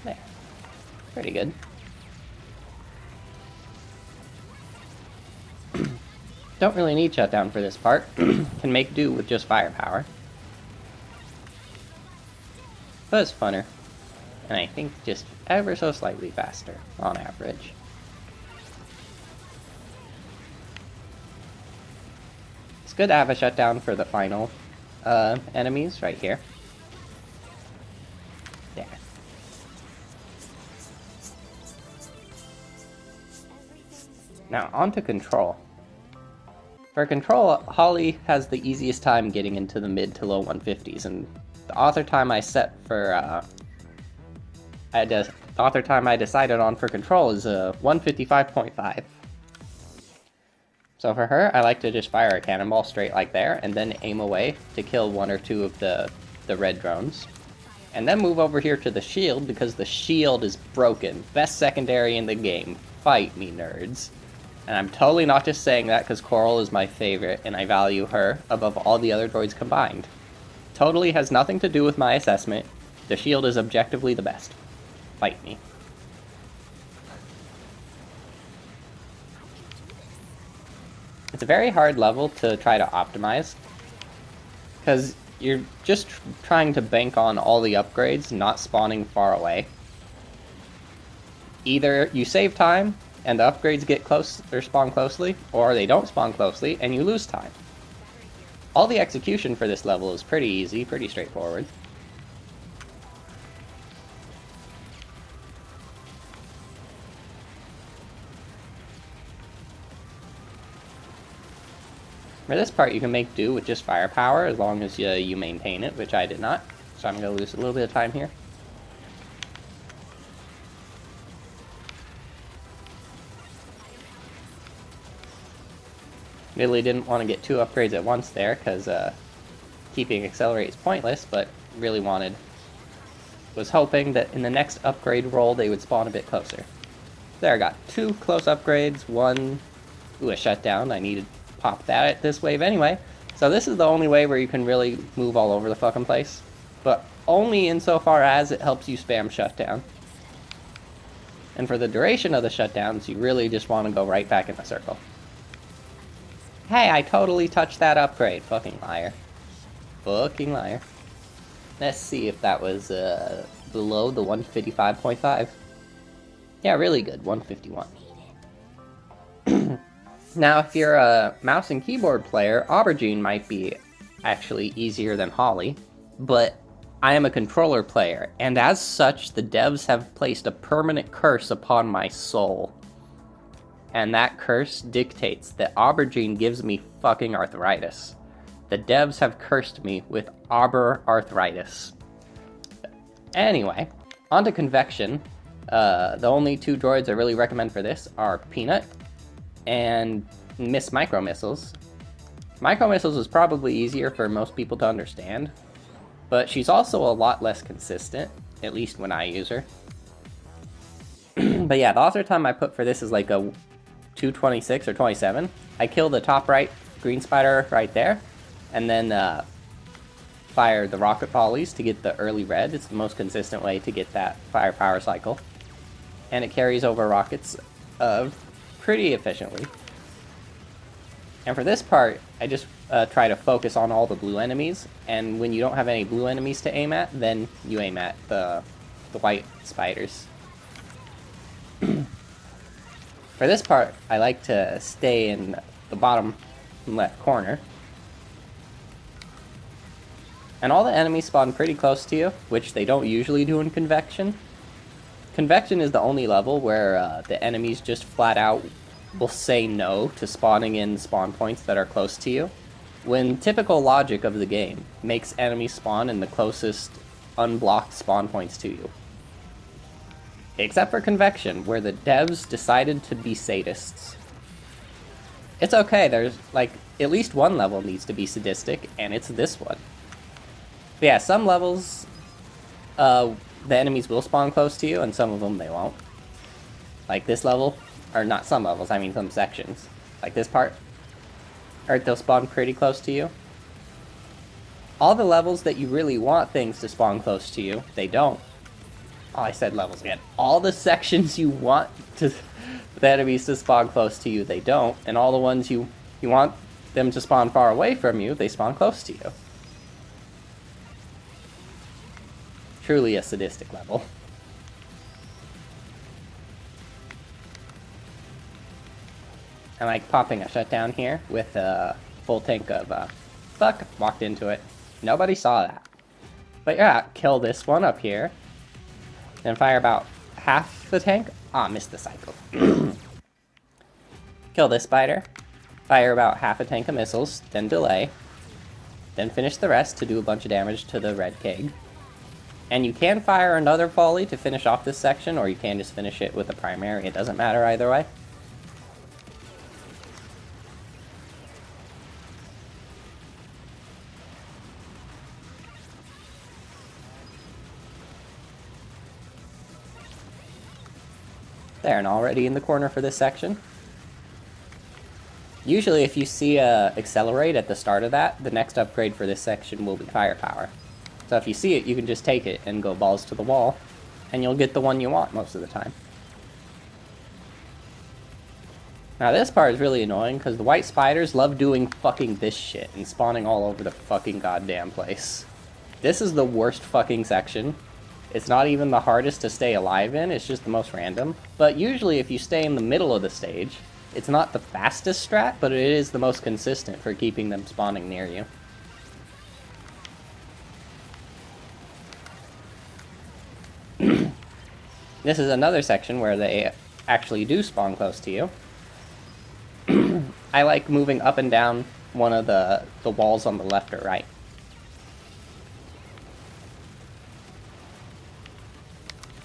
There. Pretty good. Don't really need shutdown for this part. Can make do with just firepower. But it's funner. And I think just ever so slightly faster on average. It's good to have a shutdown for the final enemies right here. There. Now on to control. For control, Holly has the easiest time getting into the mid to low 150s, and the author time I set for the author time I decided on for control is 155.5. So for her, I like to just fire a cannonball straight like there, and then aim away to kill one or two of the red drones. And then move over here to the shield, because the shield is broken. Best secondary in the game. Fight me, nerds. And I'm totally not just saying that because Coral is my favorite, and I value her above all the other droids combined. Totally has nothing to do with my assessment. The shield is objectively the best. Fight me. It's a very hard level to try to optimize, because you're just trying to bank on all the upgrades not spawning far away. Either you save time, and the upgrades get close or spawn closely, or they don't spawn closely, and you lose time. All the execution for this level is pretty easy, pretty straightforward. For this part, you can make do with just firepower as long as you maintain it, which I did not. So I'm going to lose a little bit of time here. Really didn't want to get two upgrades at once there, because keeping accelerate is pointless, but really was hoping that in the next upgrade roll they would spawn a bit closer. There, I got two close upgrades, one, a shutdown. I needed to pop that at this wave anyway. So this is the only way where you can really move all over the fucking place, but only insofar as it helps you spam shutdown. And for the duration of the shutdowns, you really just want to go right back in the circle. Hey, I totally touched that upgrade. Fucking liar. Fucking liar. Let's see if that was below the 155.5. Yeah, really good. 151. Now, if you're a mouse and keyboard player, Aubergine might be actually easier than Holly, but I am a controller player, and as such, the devs have placed a permanent curse upon my soul. And that curse dictates that Aubergine gives me fucking arthritis. The devs have cursed me with Auber arthritis. Anyway, on to Convection. The only two droids I really recommend for this are Peanut and Miss Micro Missiles. Micro Missiles is probably easier for most people to understand, but she's also a lot less consistent, at least when I use her. But yeah, the author time I put for this is like a 226 or 27. I kill the top right green spider right there, and then fire the rocket volleys to get the early red. It's the most consistent way to get that firepower cycle. And it carries over rockets pretty efficiently. And for this part, I just try to focus on all the blue enemies, and when you don't have any blue enemies to aim at, then you aim at the white spiders. For this part, I like to stay in the bottom left corner. And all the enemies spawn pretty close to you, which they don't usually do in Convection. Convection is the only level where the enemies just flat out will say no to spawning in spawn points that are close to you, when typical logic of the game makes enemies spawn in the closest unblocked spawn points to you. Except for Convection, where the devs decided to be sadists. It's okay, there's, like, at least one level needs to be sadistic, and it's this one. But yeah, some levels, the enemies will spawn close to you, and some of them they won't. Like this level, or not some levels, I mean some sections. Like this part, or they'll spawn pretty close to you. All the levels that you really want things to spawn close to you, they don't. Oh, I said levels again. All the sections you want the enemies to spawn close to you, they don't. And all the ones you want them to spawn far away from you, they spawn close to you. Truly a sadistic level. I like popping a shutdown here with a full tank of, fuck, walked into it. Nobody saw that. But yeah, kill this one up here. Then fire about half the tank. Ah, missed the cycle. Kill this spider. Fire about half a tank of missiles, then delay. Then finish the rest to do a bunch of damage to the red keg. And you can fire another volley to finish off this section, or you can just finish it with a primary. It doesn't matter either way. There, and already in the corner for this section. Usually if you see accelerate at the start of that, the next upgrade for this section will be firepower. So if you see it, you can just take it and go balls to the wall, and you'll get the one you want most of the time. Now this part is really annoying, because the white spiders love doing fucking this shit and spawning all over the fucking goddamn place. This is the worst fucking section. It's not even the hardest to stay alive in, it's just the most random. But usually if you stay in the middle of the stage, it's not the fastest strat, but it is the most consistent for keeping them spawning near you. This is another section where they actually do spawn close to you. I like moving up and down one of the walls on the left or right.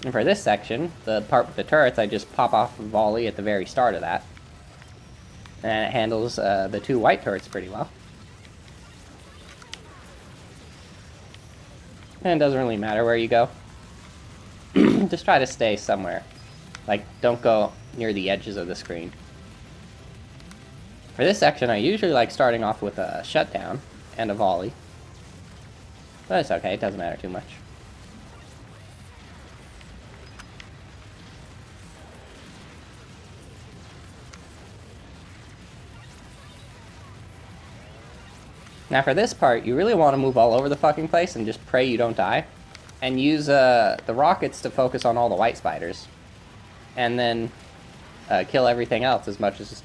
And for this section, the part with the turrets, I just pop off a volley at the very start of that. And it handles the two white turrets pretty well. And it doesn't really matter where you go. Just try to stay somewhere. Like, don't go near the edges of the screen. For this section, I usually like starting off with a shutdown and a volley. But it's okay, it doesn't matter too much. Now for this part, you really want to move all over the fucking place and just pray you don't die. And use the rockets to focus on all the white spiders. And then kill everything else as much as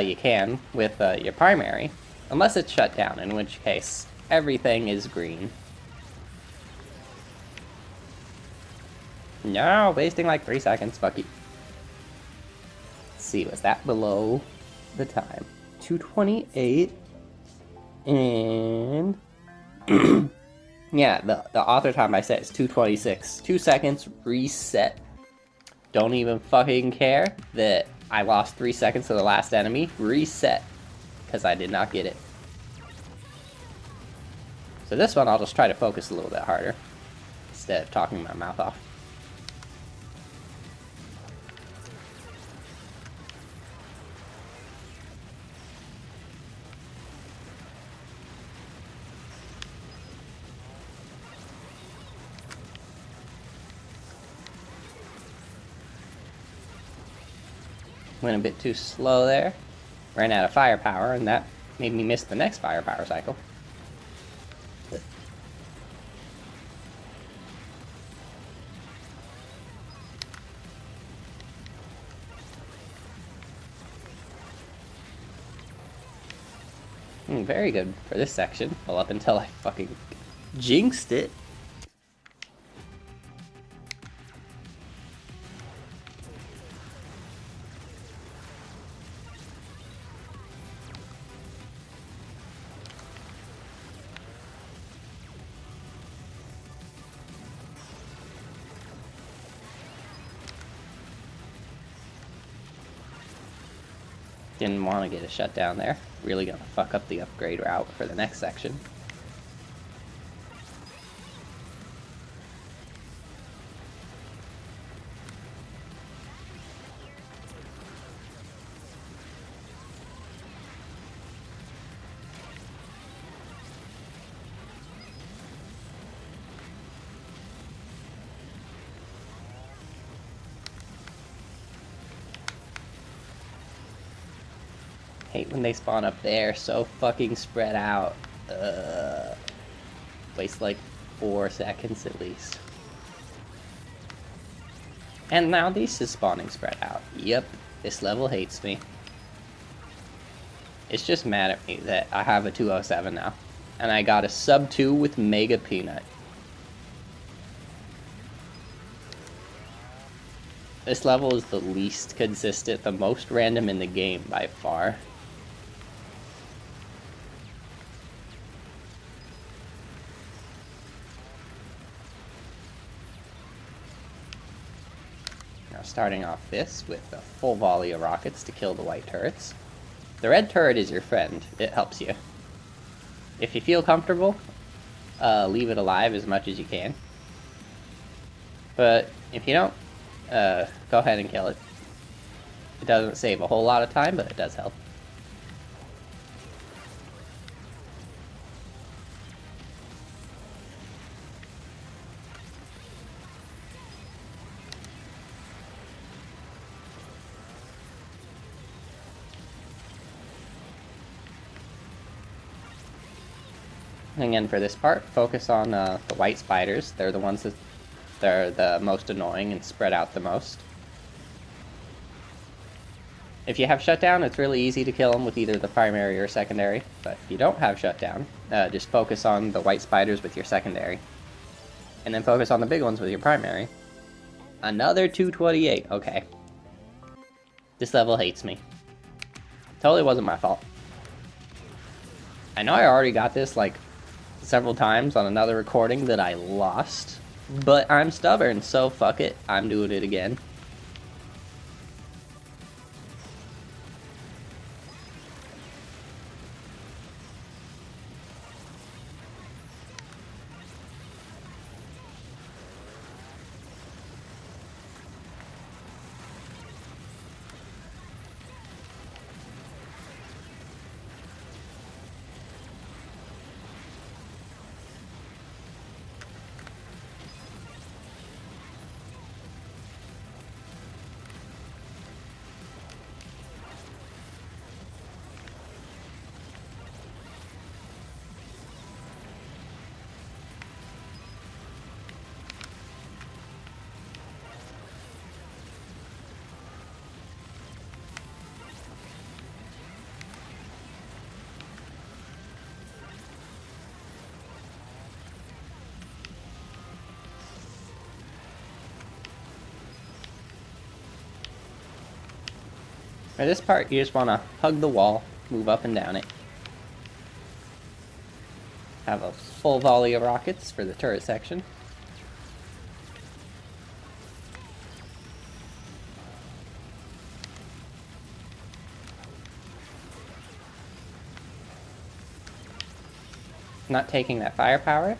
you can with your primary. Unless it's shut down, in which case everything is green. No, wasting like 3 seconds, fuck you. Let's see, was that below the time? 2:28. And yeah, the author time I said is 2:26. 2 seconds, reset. Don't even fucking care that I lost 3 seconds to the last enemy. Reset. Because I did not get it. So this one I'll just try to focus a little bit harder instead of talking my mouth off. Went a bit too slow there. Ran out of firepower, and that made me miss the next firepower cycle. Very good for this section. Well, up until I fucking jinxed it. Didn't want to get a shutdown there. Really gonna fuck up the upgrade route for the next section. Hate when they spawn up there, so fucking spread out. Waste like 4 seconds at least. And now this is spawning spread out. Yep, this level hates me. It's just mad at me that I have a 207 now. And I got a sub 2 with Mega Peanut. This level is the least consistent, the most random in the game by far. Now starting off this with a full volley of rockets to kill the white turrets. The red turret is your friend, it helps you. If you feel comfortable, leave it alive as much as you can. But if you don't, go ahead and kill it. It doesn't save a whole lot of time, but it does help. Again, for this part, focus on the white spiders. They're the ones that they're the most annoying and spread out the most. If you have shutdown, it's really easy to kill them with either the primary or secondary. But if you don't have shutdown, just focus on the white spiders with your secondary. And then focus on the big ones with your primary. Another 228. Okay. This level hates me. Totally wasn't my fault. I know I already got this like several times on another recording that I lost. But I'm stubborn, so fuck it. I'm doing it again. For this part, you just want to hug the wall, move up and down it. Have a full volley of rockets for the turret section. Not taking that firepower,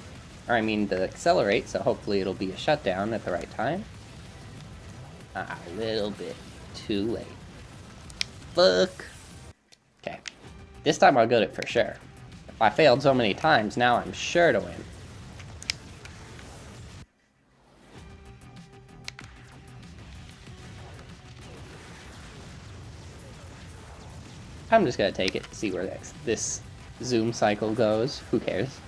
or I mean the accelerate, so hopefully it'll be a shutdown at the right time. A little bit too late. Fuck. Okay. This time I'll get it for sure. If I failed so many times, now I'm sure to win. I'm just gonna take it, see where this zoom cycle goes. Who cares?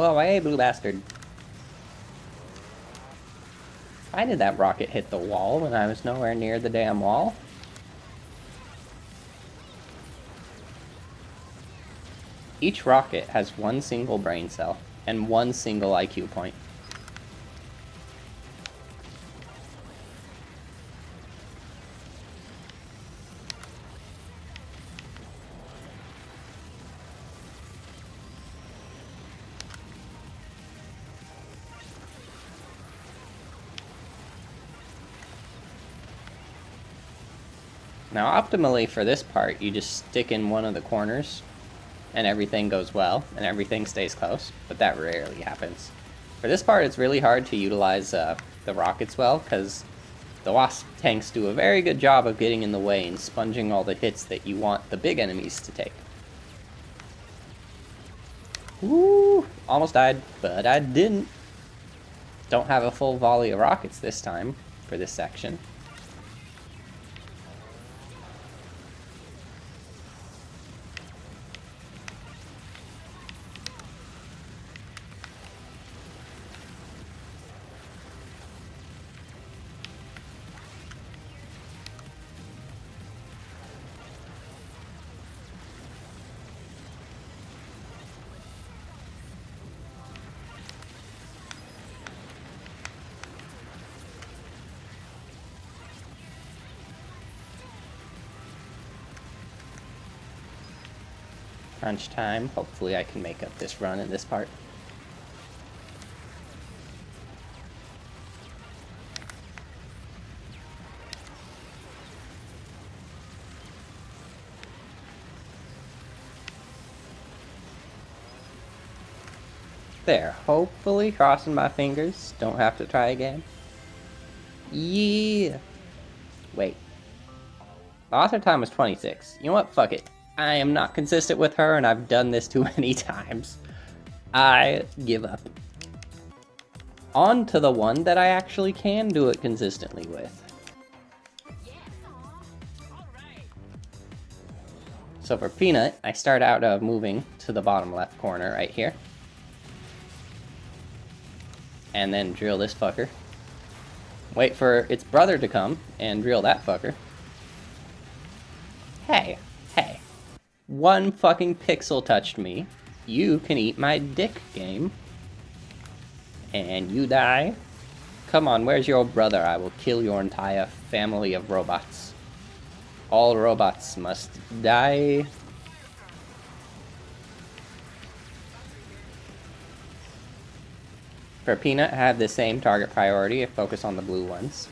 Oh, hey, blue bastard. Why did that rocket hit the wall when I was nowhere near the damn wall? Each rocket has one single brain cell and one single IQ point. Now, optimally for this part, you just stick in one of the corners and everything goes well and everything stays close, but that rarely happens. For this part, it's really hard to utilize the rockets well because the Wasp tanks do a very good job of getting in the way and sponging all the hits that you want the big enemies to take. Woo! Almost died, but I didn't. Don't have a full volley of rockets this time for this section. Crunch time. Hopefully I can make up this run in this part. There, hopefully, crossing my fingers. Don't have to try again. Yeah! Wait. The author time was 26. You know what? Fuck it. I am not consistent with her, and I've done this too many times. I give up. On to the one that I actually can do it consistently with. So for Peanut, I start out moving to the bottom left corner right here. And then drill this fucker. Wait for its brother to come and drill that fucker. Hey. One fucking pixel touched me. You can eat my dick, game. And you die. Come on, where's your brother? I will kill your entire family of robots. All robots must die. For Peanut, I have the same target priority. I focus on the blue ones.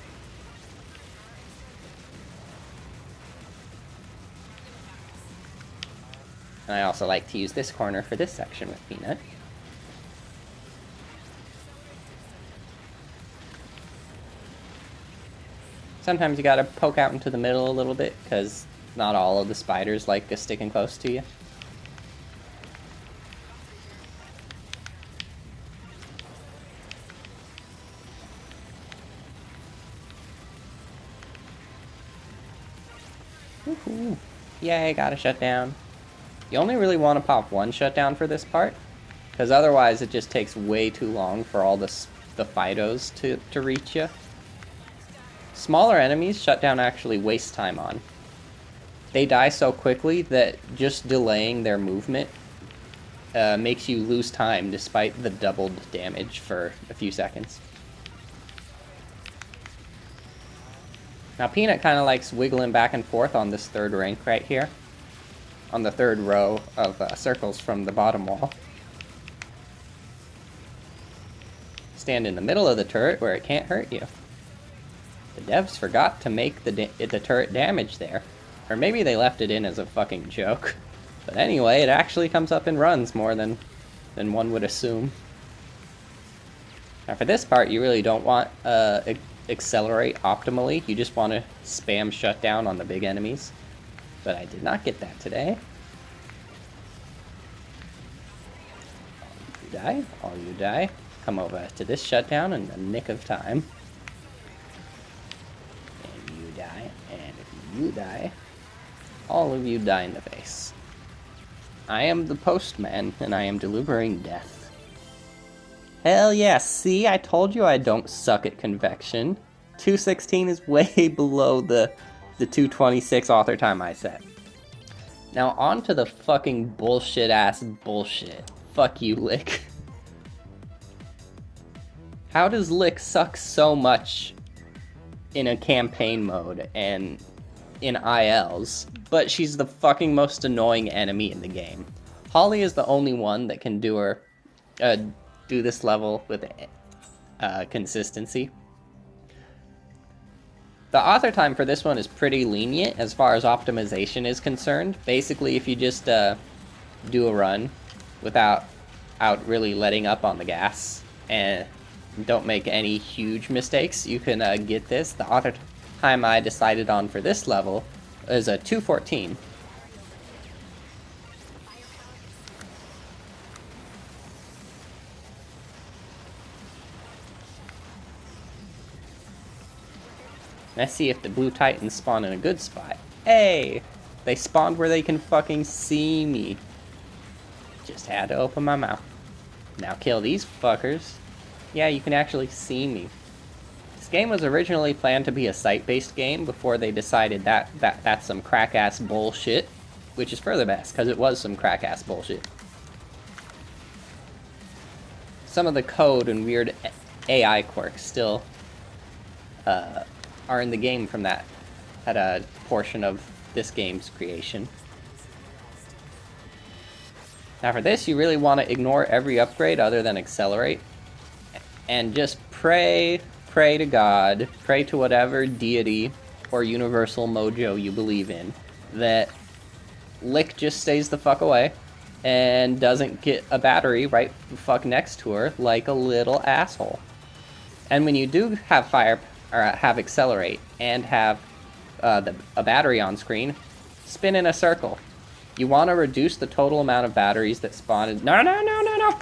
And I also like to use this corner for this section with Peanut. Sometimes you gotta poke out into the middle a little bit, because not all of the spiders like sticking close to you. Woohoo! Yay, got a shutdown. You only really want to pop one shutdown for this part, because otherwise it just takes way too long for all the Fidos to reach you. Smaller enemies, shutdown actually wastes time on. They die so quickly that just delaying their movement makes you lose time despite the doubled damage for a few seconds. Now Peanut kind of likes wiggling back and forth on this third rank right here. On the third row of circles from the bottom wall. Stand in the middle of the turret where it can't hurt you. The devs forgot to make the turret damage there. Or maybe they left it in as a fucking joke. But anyway, it actually comes up and runs more than one would assume. Now for this part, you really don't want accelerate optimally. You just want to spam shutdown on the big enemies. But I did not get that today. You die, all you die. Come over to this shutdown in the nick of time. And you die, and if you die, all of you die in the face. I am the postman, and I am delivering death. Hell yeah, see, I told you I don't suck at convection. 216 is way below the 226 author time I set. Now on to the fucking bullshit-ass bullshit. Fuck you, Lick. How does Lick suck so much in a campaign mode and in ILs, but she's the fucking most annoying enemy in the game? Holly is the only one that can do this level with consistency. The author time for this one is pretty lenient as far as optimization is concerned. Basically, if you just do a run without really letting up on the gas and don't make any huge mistakes, you can get this. The author time I decided on for this level is a 2:14. Let's see if the blue titans spawn in a good spot. Hey! They spawned where they can fucking see me. Just had to open my mouth. Now kill these fuckers. Yeah, you can actually see me. This game was originally planned to be a site-based game before they decided that's some crack-ass bullshit. Which is for the best, because it was some crack-ass bullshit. Some of the code and weird AI quirks still are in the game from that portion of this game's creation. Now for this, you really want to ignore every upgrade other than accelerate, and just pray to God, pray to whatever deity or universal mojo you believe in, that Lick just stays the fuck away and doesn't get a battery right the fuck next to her like a little asshole. And when you do have fire, or have accelerate, and have a battery on screen, spin in a circle. You want to reduce the total amount of batteries that spawn in— No!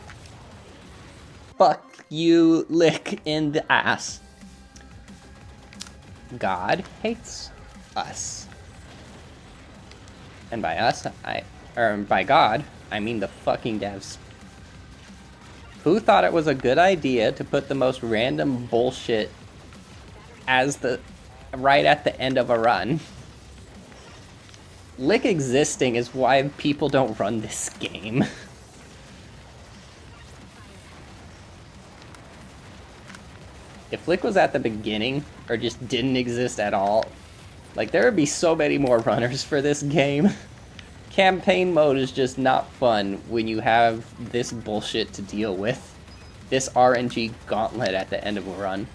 Fuck you, Lick in the ass. God hates us. And by us, by God, I mean the fucking devs. Who thought it was a good idea to put the most random bullshit as right at the end of a run? Lick existing is why people don't run this game. If Lick was at the beginning, or just didn't exist at all, like, there would be so many more runners for this game. Campaign mode is just not fun when you have this bullshit to deal with. This RNG gauntlet at the end of a run.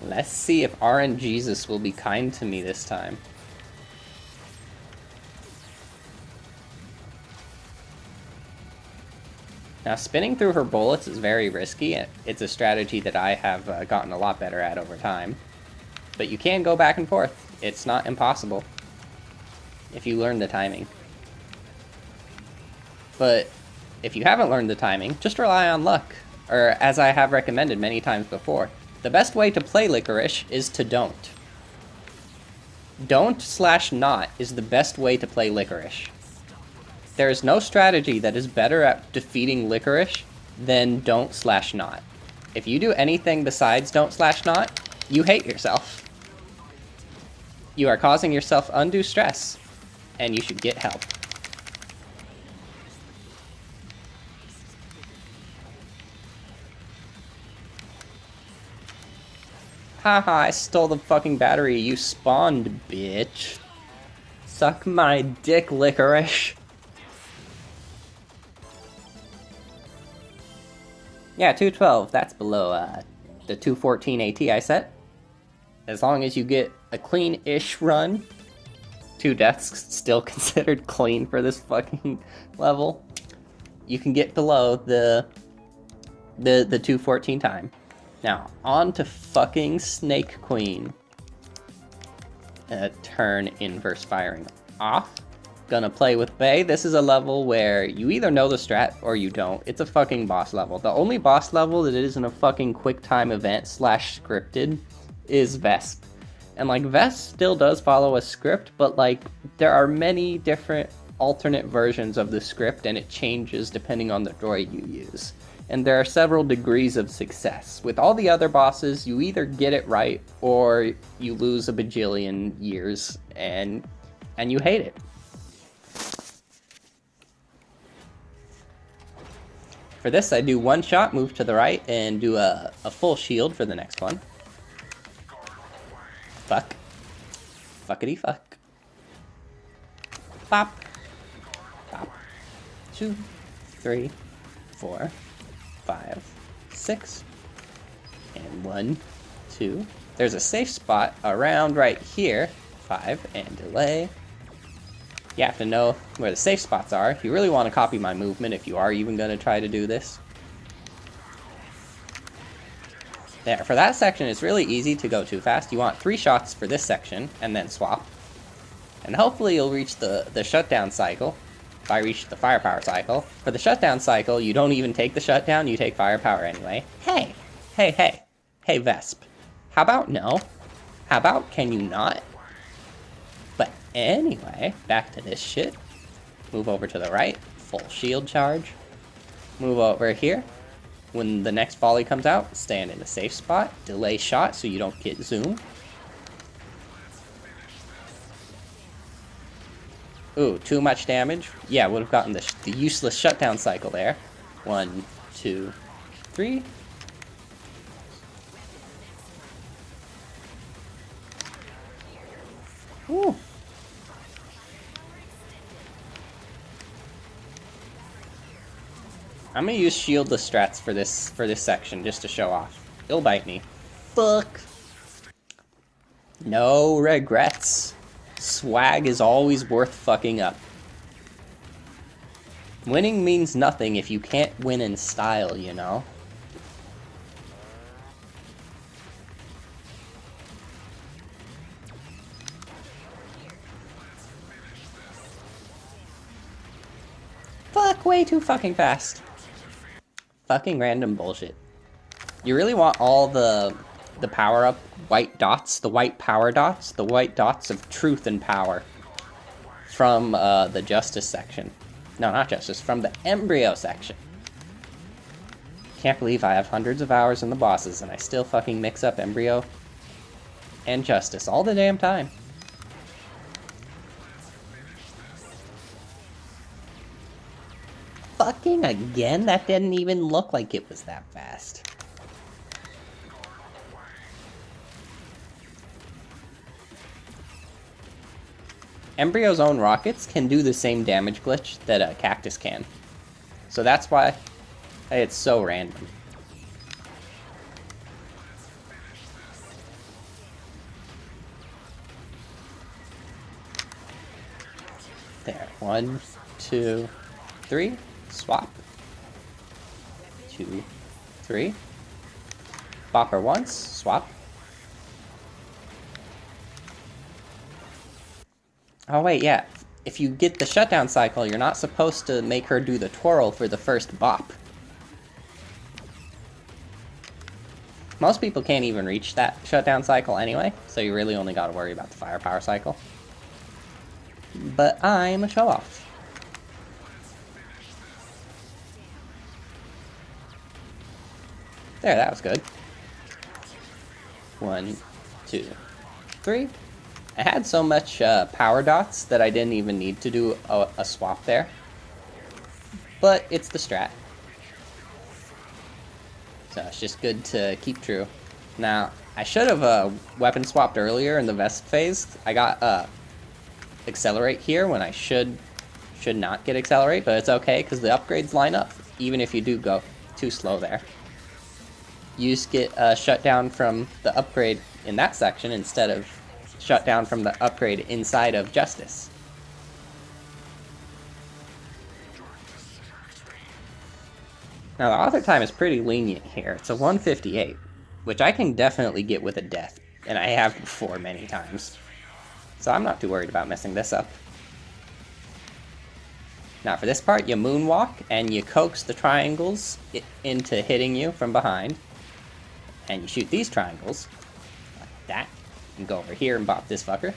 Let's see if RNGesus will be kind to me this time. Now, spinning through her bullets is very risky. It's a strategy that I have gotten a lot better at over time. But you can go back and forth. It's not impossible if you learn the timing. But if you haven't learned the timing, just rely on luck. Or, as I have recommended many times before, the best way to play Licorice is to don't. Don't/not is the best way to play Licorice. There is no strategy that is better at defeating Licorice than don't/not. If you do anything besides don't/not, you hate yourself. You are causing yourself undue stress, and you should get help. Haha, I stole the fucking battery you spawned, bitch. Suck my dick, Licorice. Yeah, 212, that's below the 214 AT I set. As long as you get a clean-ish run, 2 deaths still considered clean for this fucking level, you can get below the 214 time. Now, on to fucking Snake Queen. Turn inverse firing off. Gonna play with Bae. This is a level where you either know the strat or you don't. It's a fucking boss level. The only boss level that isn't a fucking quick time event / scripted is Vesp. And like, Vesp still does follow a script, but like, there are many different alternate versions of the script and it changes depending on the droid you use. And there are several degrees of success. With all the other bosses, you either get it right or you lose a bajillion years and you hate it. For this, I do one shot, move to the right, and do a full shield for the next one. Fuck. Fuckity fuck. Pop. Pop. 2, 3, 4, 5, 6. And 1, 2. There's a safe spot around right here. 5, and delay. You have to know where the safe spots are. You really want to copy my movement if you are even going to try to do this. There, for that section, it's really easy to go too fast. You want 3 shots for this section, and then swap. And hopefully you'll reach the shutdown cycle. If I reach the firepower cycle. For the shutdown cycle, you don't even take the shutdown, you take firepower anyway. Hey! Hey, hey! Hey, Vesp. How about no? How about can you not? But anyway, back to this shit. Move over to the right. Full shield charge. Move over here. When the next volley comes out, stand in a safe spot. Delay shot so you don't get zoom. Ooh, too much damage. Yeah, would have gotten the useless shutdown cycle there. 1, 2, 3. Ooh. I'm gonna use shieldless strats for this section just to show off. It'll bite me. Fuck. No regrets. Swag is always worth fucking up. Winning means nothing if you can't win in style, you know? Fuck, way too fucking fast. Fucking random bullshit. You really want all the power-up white dots, the white power dots, the white dots of truth and power from the Justice section. No, not Justice, from the Embryo section. Can't believe I have hundreds of hours in the bosses and I still fucking mix up Embryo and Justice all the damn time. Fucking again? That didn't even look like it was that fast. Embryo's own rockets can do the same damage glitch that a Cactus can. So that's why it's so random. There. 1, 2, 3. Swap. 2, 3. Bop her once. Swap. Oh wait, yeah. If you get the shutdown cycle, you're not supposed to make her do the twirl for the first bop. Most people can't even reach that shutdown cycle anyway, so you really only gotta worry about the firepower cycle. But I'm a show-off. There, that was good. 1, 2, 3. I had so much power dots that I didn't even need to do a swap there. But it's the strat. So it's just good to keep true. Now, I should have weapon swapped earlier in the Vesp phase. I got Accelerate here when I should not get Accelerate, but it's okay because the upgrades line up, even if you do go too slow there. You just get shut down from the upgrade in that section instead of shut down from the upgrade inside of Justice. Now the author time is pretty lenient here. It's a 158, which I can definitely get with a death, and I have before many times. So I'm not too worried about messing this up. Now for this part, you moonwalk, and you coax the triangles into hitting you from behind. And you shoot these triangles, like that. And go over here and bop this fucker.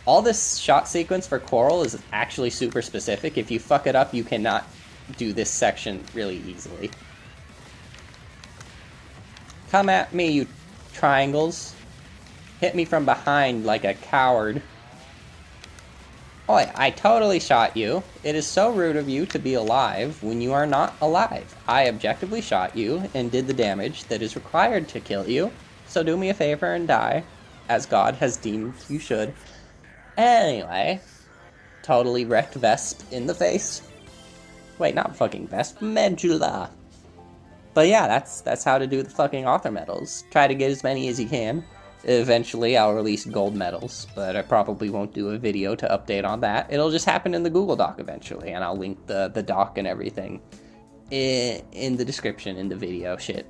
All this shot sequence for Coral is actually super specific. If you fuck it up, you cannot do this section really easily. Come at me, you triangles. Hit me from behind like a coward. Oh, I totally shot you. It is so rude of you to be alive when you are not alive. I objectively shot you and did the damage that is required to kill you. So do me a favor and die. as God has deemed you should. Anyway, totally wrecked Vesp in the face. Wait, not fucking Vesp, Medulla. But yeah, that's how to do the fucking author medals. Try to get as many as you can. Eventually, I'll release gold medals, but I probably won't do a video to update on that. It'll just happen in the Google Doc eventually, and I'll link the doc and everything in the description in the video shit.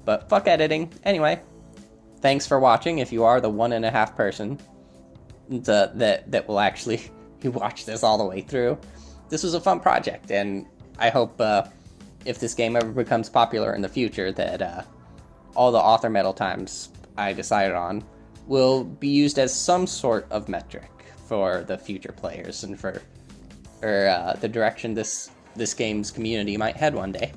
But fuck editing. Anyway, thanks for watching. If you are the 1.5 person that will actually watch this all the way through, this was a fun project, and I hope if this game ever becomes popular in the future, that all the author medal times I decided on will be used as some sort of metric for the future players and for the direction this game's community might head one day.